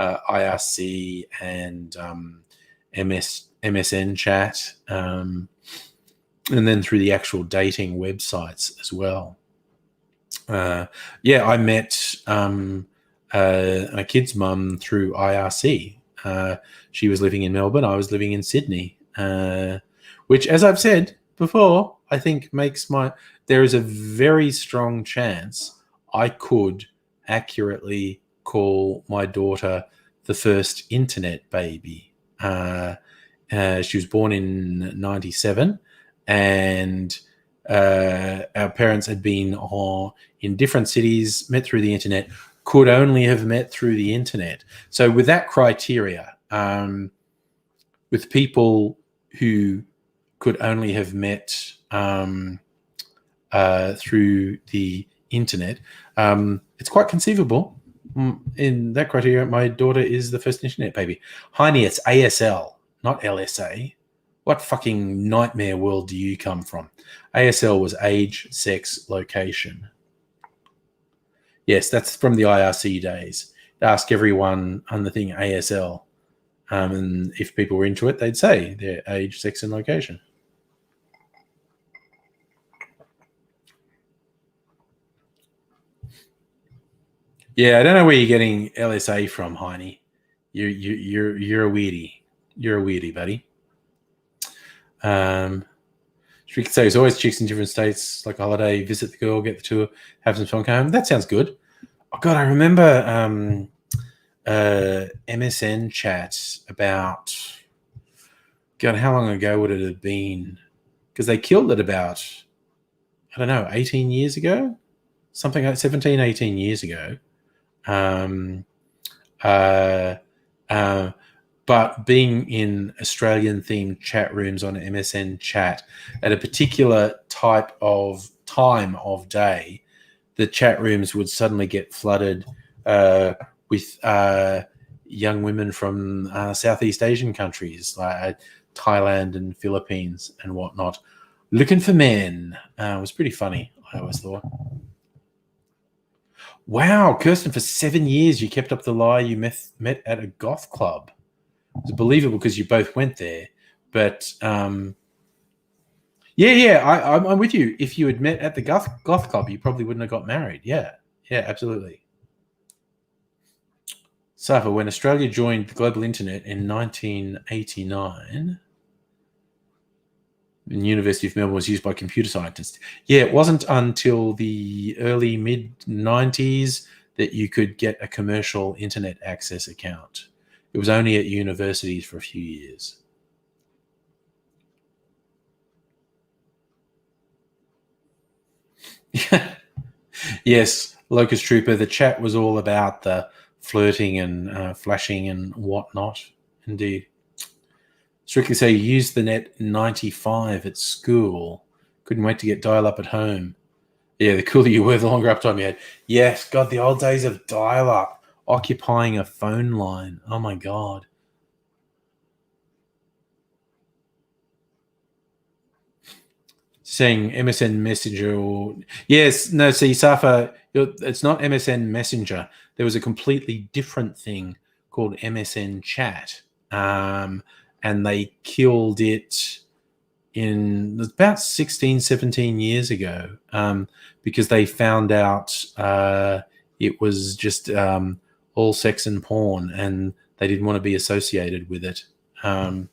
IRC and MSN chat, and then through the actual dating websites as well. I met my kid's mum through IRC. She was living in Melbourne. I was living in Sydney, which, as I've said before, I think there is a very strong chance I could accurately call my daughter the first internet baby. She was born in 97, and our parents had been in different cities, met through the internet, could only have met through the internet. So with that criteria, with people who could only have met through the internet, it's quite conceivable. In that criteria, my daughter is the first internet baby. Heine, it's ASL, not LSA. What fucking nightmare world do you come from? ASL was age, sex, location. Yes, that's from the IRC days. They ask everyone on the thing ASL. And if people were into it, they'd say their age, sex, and location. Yeah, I don't know where you're getting LSA from, Heine. You're a weirdie. You're a weirdie, buddy. She could say it's always chicks in different states, like a holiday, visit the girl, get the tour, have some fun, come home. That sounds good. Oh God, I remember MSN chats about, God, how long ago would it have been? Because they killed it about, I don't know, 18 years ago? Something like 17, 18 years ago. But being in Australian-themed chat rooms on MSN chat at a particular time of day, the chat rooms would suddenly get flooded with young women from Southeast Asian countries like Thailand and Philippines and whatnot, looking for men. It was pretty funny, I always thought. Wow, Kirsten, for 7 years you kept up the lie you met at a goth club. It's believable because you both went there, but I'm with you. If you had met at the goth club, you probably wouldn't have got married. Yeah, absolutely. Safa, when Australia joined the global internet in 1989, the University of Melbourne was used by computer scientists. Yeah, it wasn't until the early mid-90s that you could get a commercial internet access account. It was only at universities for a few years. Yes, Locust Trooper, the chat was all about the flirting and flashing and whatnot. Indeed. Strictly say you used the net in 95 at school. Couldn't wait to get dial-up at home. Yeah, the cooler you were, the longer uptime you had. Yes, God, the old days of dial-up, occupying a phone line. Oh, my God. Saying MSN Messenger or... Yes, no, see, Safa, it's not MSN Messenger. There was a completely different thing called MSN Chat. And they killed it in about 16, 17 years ago because they found out it was just all sex and porn, and they didn't want to be associated with it. You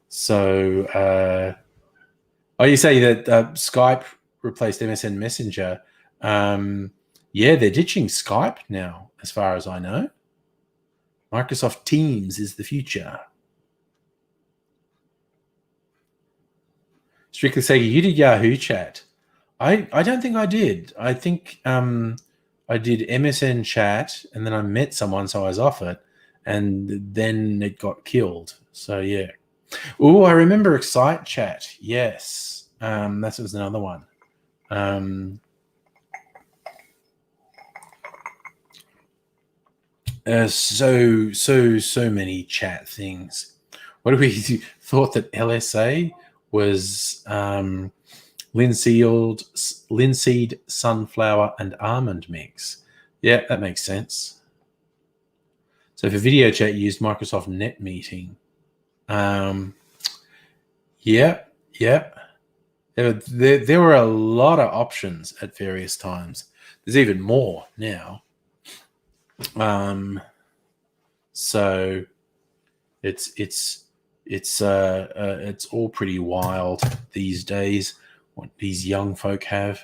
say that Skype replaced MSN Messenger. Yeah, they're ditching Skype now, as far as I know. Microsoft Teams is the future. Strictly Sega, you did Yahoo Chat. I don't think I did. I think I did MSN Chat, and then I met someone, so I was off it, and then it got killed. So, yeah. Oh, I remember Excite Chat. Yes. That was another one. So many chat things. What do we thought that LSA was linseed, sunflower, and almond mix? Yeah, that makes sense. So for video chat, you used Microsoft Net Meeting. Yep. There were a lot of options at various times. There's even more now. So it's all pretty wild these days. What these young folk have.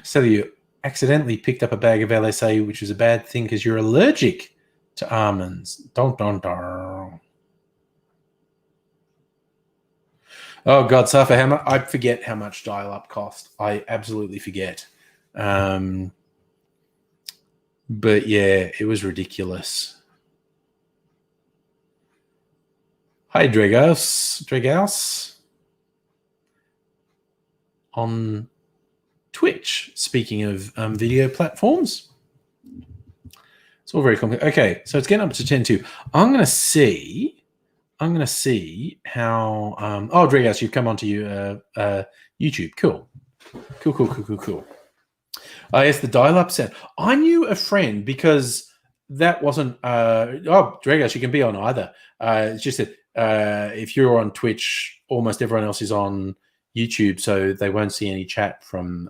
So you accidentally picked up a bag of LSA, which was a bad thing because you're allergic to almonds. Don't. Oh God, Safa, how much? I forget how much dial-up cost. I absolutely forget. But yeah, it was ridiculous. Hi, Dregaus. On Twitch. Speaking of video platforms, it's all very complicated. Okay, so it's getting up to 10:02. I'm going to see how. Oh, Dregaus, you've come onto YouTube. Cool. Oh, yes, the dial-up set. I knew a friend because that wasn't. Dregaus, you can be on either. It's just that if you're on Twitch, almost everyone else is on YouTube, so they won't see any chat from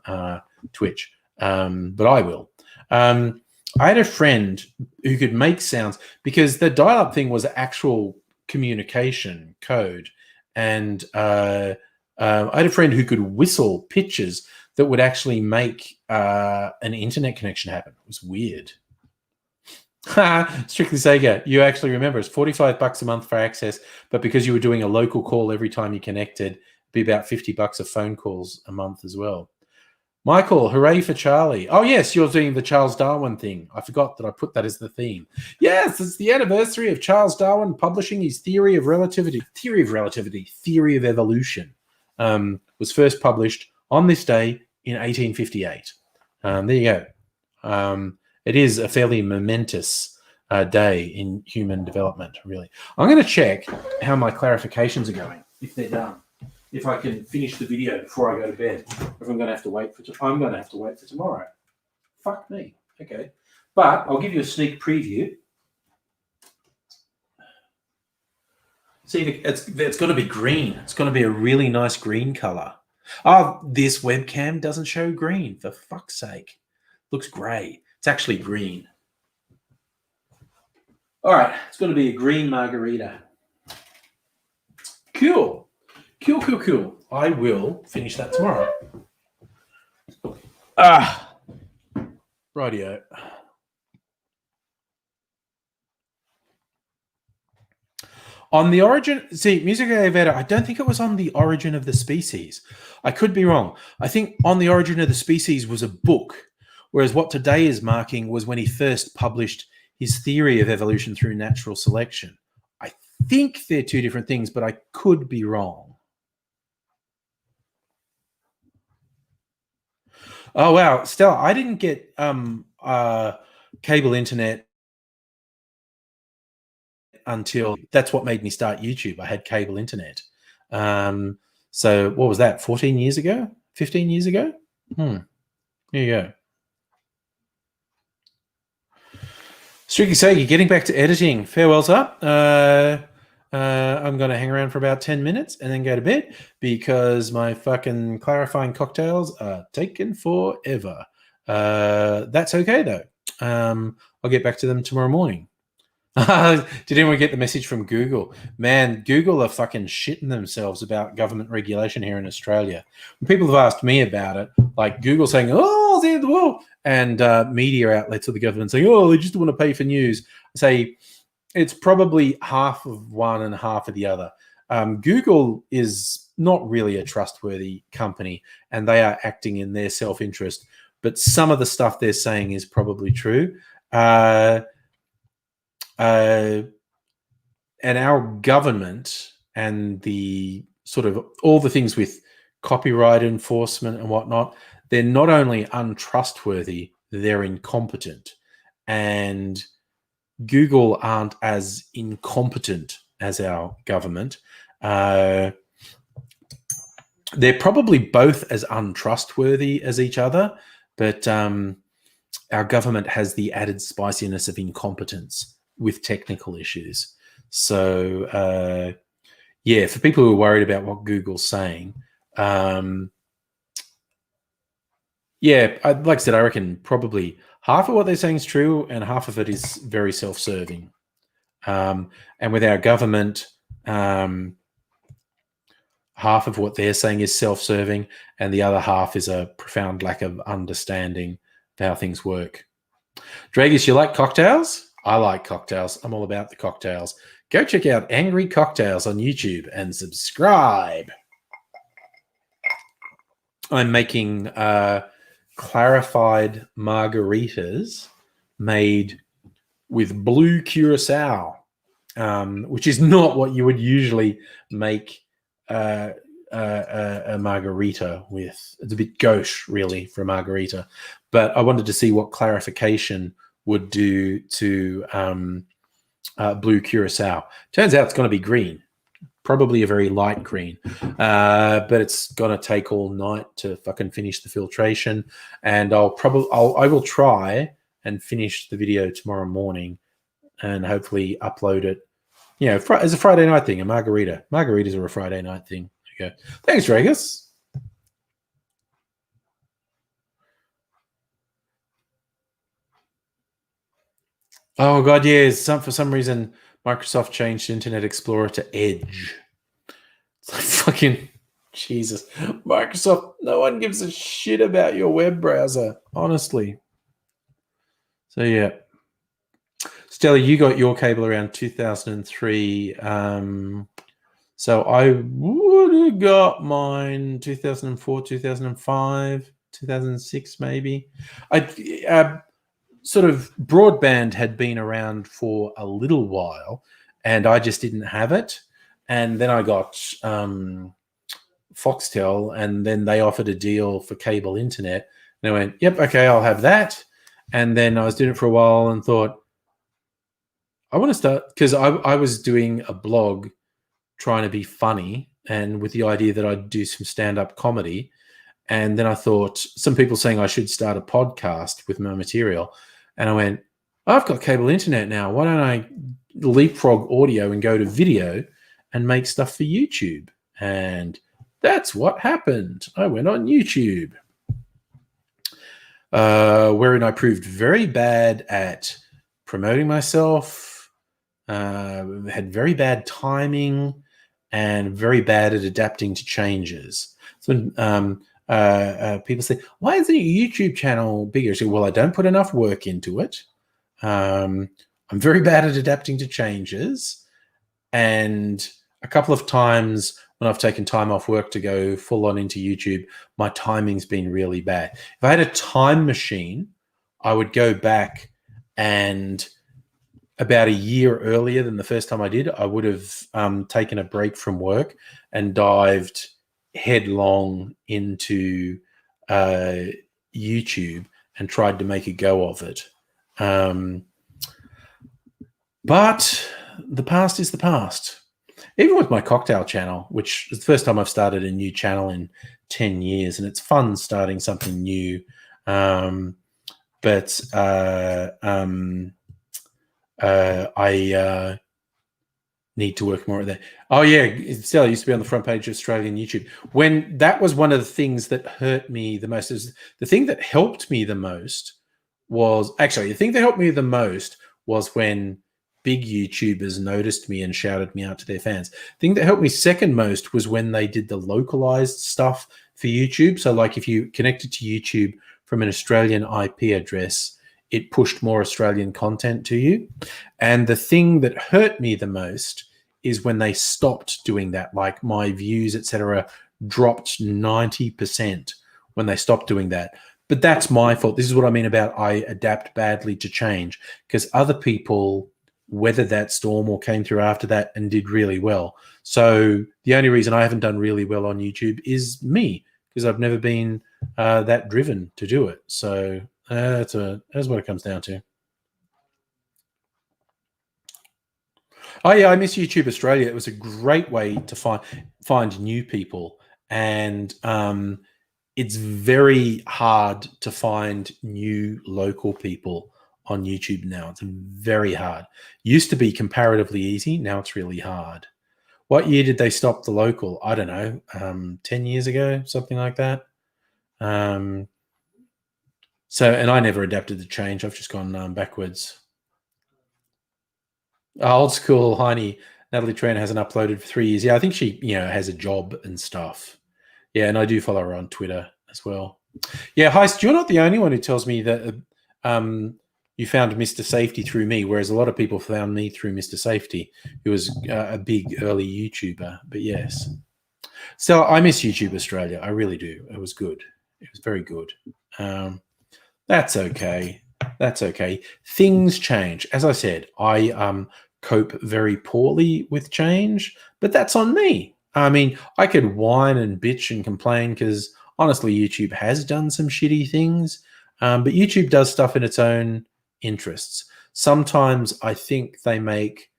Twitch. But I will. I had a friend who could make sounds because the dial-up thing was actual communication code, and I had a friend who could whistle pitches that would actually make an internet connection happen. It was weird. Strictly Sega, you actually remember it's $45 a month for access, but because you were doing a local call every time you connected, it'd be about $50 of phone calls a month as well. Michael, hooray for Charlie. Oh, yes, you're doing the Charles Darwin thing. I forgot that I put that as the theme. Yes, it's the anniversary of Charles Darwin publishing his theory of evolution. Was first published on this day in 1858. There you go. It is a fairly momentous day in human development, really. I'm going to check how my clarifications are going, if they're done. If I can finish the video before I go to bed, if I'm going to have to wait for tomorrow. Fuck me. Okay, but I'll give you a sneak preview. See, it's going to be green. It's going to be a really nice green color. Oh, this webcam doesn't show green. For fuck's sake, looks grey. It's actually green. All right, it's going to be a green margarita. Cool. I will finish that tomorrow. Rightio. On the origin, Musica Ayurveda, I don't think it was on the origin of the species. I could be wrong. I think on the origin of the species was a book, whereas what today is marking was when he first published his theory of evolution through natural selection. I think they're two different things, but I could be wrong. Oh, wow. Stella, I didn't get cable internet until that's what made me start YouTube. I had cable internet. So what was that? 14 years ago? 15 years ago? Here you go. Strictly Sagi, getting back to editing. Farewells up. I'm going to hang around for about 10 minutes and then go to bed because my fucking clarifying cocktails are taking forever. That's okay, though. I'll get back to them tomorrow morning. Did anyone get the message from Google? Man, Google are fucking shitting themselves about government regulation here in Australia. When people have asked me about it, like Google saying, oh, it's the end of the world, and media outlets of the government saying, oh, they just want to pay for news. I say, it's probably half of one and half of the other. Google is not really a trustworthy company, and they are acting in their self-interest. But some of the stuff they're saying is probably true. And our government and the sort of all the things with copyright enforcement and whatnot, they're not only untrustworthy, they're incompetent. And Google aren't as incompetent as our government. They're probably both as untrustworthy as each other, but our government has the added spiciness of incompetence with technical issues. So, yeah, for people who are worried about what Google's saying, yeah, like I said, I reckon probably half of what they're saying is true and half of it is very self-serving. And with our government, half of what they're saying is self-serving and the other half is a profound lack of understanding of how things work. Dragus, you like cocktails? I like cocktails. I'm all about the cocktails. Go check out Angry Cocktails on YouTube and subscribe. I'm making clarified margaritas made with blue curacao, which is not what you would usually make a margarita with. It's a bit gauche, really, for a margarita. But I wanted to see what clarification would do to blue curacao. Turns out it's going to be green. Probably a very light green, but it's gonna take all night to fucking finish the filtration. And I will try and finish the video tomorrow morning, and hopefully upload it. You know, as a Friday night thing. A margarita. Margaritas are a Friday night thing. There you go. Thanks, Dragus. Oh god, yeah. For some reason, Microsoft changed Internet Explorer to Edge. It's like fucking Jesus. Microsoft, no one gives a shit about your web browser, honestly. So yeah. Stella, you got your cable around 2003. So I would have got mine 2004, 2005, 2006 maybe. I sort of broadband had been around for a little while and I just didn't have it. And then I got Foxtel, and then they offered a deal for cable internet. And I went, yep, okay, I'll have that. And then I was doing it for a while and thought, I want to start, because I was doing a blog trying to be funny and with the idea that I'd do some stand-up comedy. And then I thought, some people saying I should start a podcast with my material. And I went, I've got cable internet now. Why don't I leapfrog audio and go to video and make stuff for YouTube? And that's what happened. I went on YouTube, wherein I proved very bad at promoting myself, had very bad timing, and very bad at adapting to changes. So people say, why isn't your YouTube channel bigger? I say, well, I don't put enough work into it. I'm very bad at adapting to changes. And a couple of times when I've taken time off work to go full on into YouTube, my timing's been really bad. If I had a time machine, I would go back, and about a year earlier than the first time I did, I would have taken a break from work and dived headlong into YouTube and tried to make a go of it. But the past is the past. Even with my cocktail channel, which is the first time I've started a new channel in 10 years, and it's fun starting something new. But I need to work more at that. Oh yeah, Stella used to be on the front page of Australian YouTube. When that was one of the things that hurt me the most. The thing that helped me the most was when big YouTubers noticed me and shouted me out to their fans. The thing that helped me second most was when they did the localized stuff for YouTube. So like if you connected to YouTube from an Australian IP address, it pushed more Australian content to you. And the thing that hurt me the most is when they stopped doing that. Like my views, etc., dropped 90% when they stopped doing that. But that's my fault. This is what I mean about I adapt badly to change, because other people weathered that storm or came through after that and did really well. So the only reason I haven't done really well on YouTube is me, because I've never been that driven to do it. So that's what it comes down to. Oh yeah, I miss YouTube Australia. It was a great way to find new people, and it's very hard to find new local people on YouTube now. It's very hard. Used to be comparatively easy. Now it's really hard. What year did they stop the local? I don't know. 10 years ago, something like that. And I never adapted to change. I've just gone backwards. Old school Heine. Natalie Tran hasn't uploaded for 3 years. Yeah, I think she, has a job and stuff. Yeah, and I do follow her on Twitter as well. Yeah, Heist, you're not the only one who tells me that you found Mr. Safety through me, whereas a lot of people found me through Mr. Safety, who was a big early YouTuber. But yes. So I miss YouTube Australia. I really do. It was good. It was very good. That's okay. That's okay. Things change. As I said, I cope very poorly with change, but that's on me. I mean, I could whine and bitch and complain because honestly, YouTube has done some shitty things, but YouTube does stuff in its own interests. Sometimes I think they make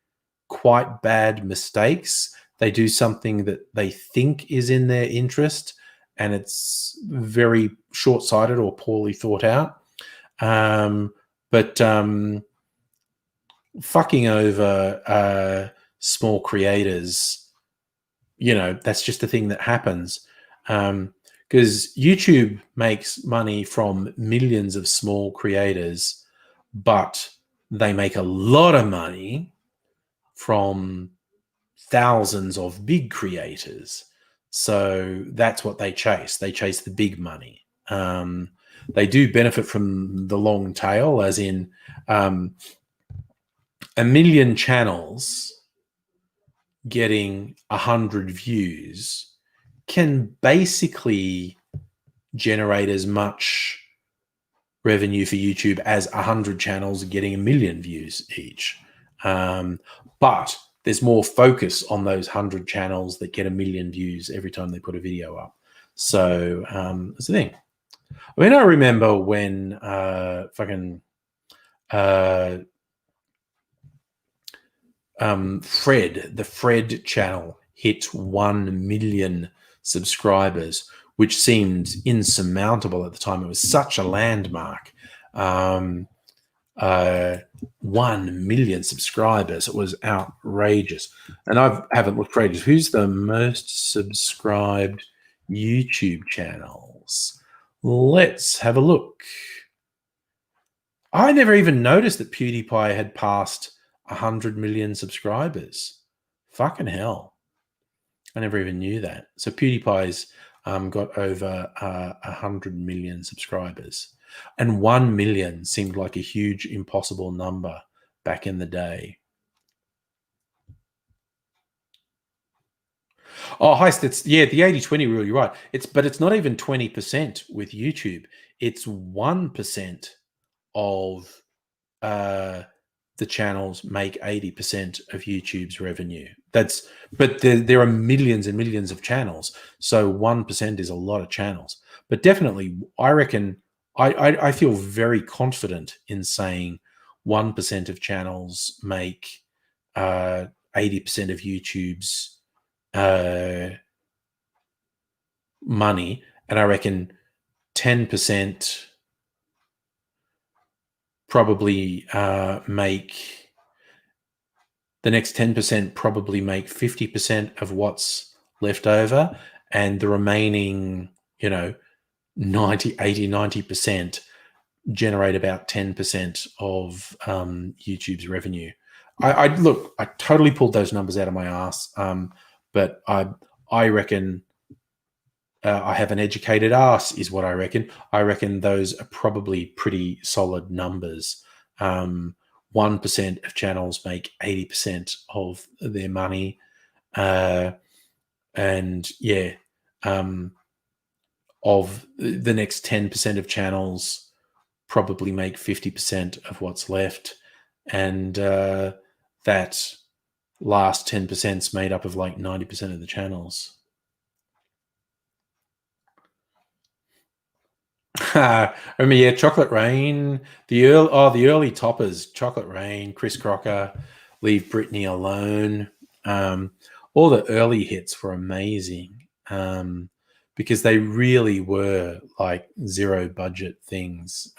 quite bad mistakes. They do something that they think is in their interest, and it's very short-sighted or poorly thought out. But fucking over small creators, that's just a thing that happens. Because YouTube makes money from millions of small creators, but they make a lot of money from thousands of big creators. So that's what they chase. They chase the big money. They do benefit from the long tail, as in a million channels getting 100 views can basically generate as much revenue for YouTube as 100 channels getting 1 million views each. But there's more focus on those 100 channels that get 1 million views every time they put a video up. So that's the thing. I mean, I remember when the Fred channel hit 1 million subscribers, which seemed insurmountable at the time. It was such a landmark. 1 million subscribers. It was outrageous. And I haven't looked for ages. Who's the most subscribed YouTube channels? Let's have a look. I never even noticed that PewDiePie had passed 100 million subscribers. Fucking hell. I never even knew that. So PewDiePie's got over 100 million subscribers. And 1 million seemed like a huge, impossible number back in the day. Oh, Heist, the 80-20 rule, you're right. But it's not even 20% with YouTube. It's 1% of the channels make 80% of YouTube's revenue. But there are millions and millions of channels. So 1% is a lot of channels. But definitely, I reckon, I feel very confident in saying 1% of channels make 80% of YouTube's money. And I reckon 10% probably make the next 10% probably make 50% of what's left over, and the remaining 90% generate about 10% of YouTube's revenue. I totally pulled those numbers out of my ass, but I reckon I have an educated ass is what I reckon. I reckon those are probably pretty solid numbers. 1% of channels make 80% of their money. And yeah, of the next 10% of channels probably make 50% of what's left. And that last 10% is made up of like 90% of the channels. I remember, Chocolate Rain, the early toppers, Chocolate Rain, Chris Crocker, Leave Britney Alone. All the early hits were amazing. because they really were like zero budget things.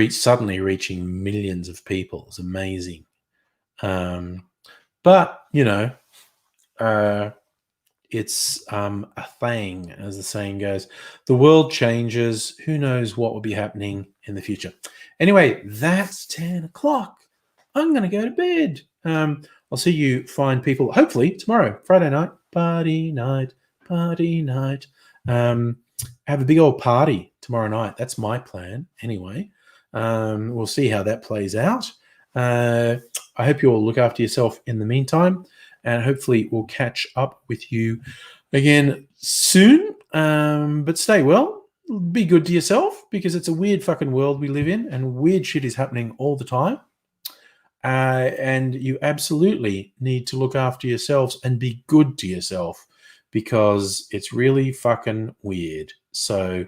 Suddenly reaching millions of people is amazing. But it's a thing, as the saying goes. The world changes. Who knows what will be happening in the future? Anyway, that's 10 o'clock. I'm going to go to bed. I'll see you fine people, hopefully tomorrow, Friday night, party night, party night. Have a big old party tomorrow night. That's my plan anyway. We'll see how that plays out. I hope you all look after yourself in the meantime, and hopefully we'll catch up with you again soon. But stay well. Be good to yourself, because it's a weird fucking world we live in, and weird shit is happening all the time. And you absolutely need to look after yourselves and be good to yourself, because it's really fucking weird. So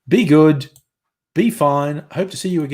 be good, be fine. Hope to see you again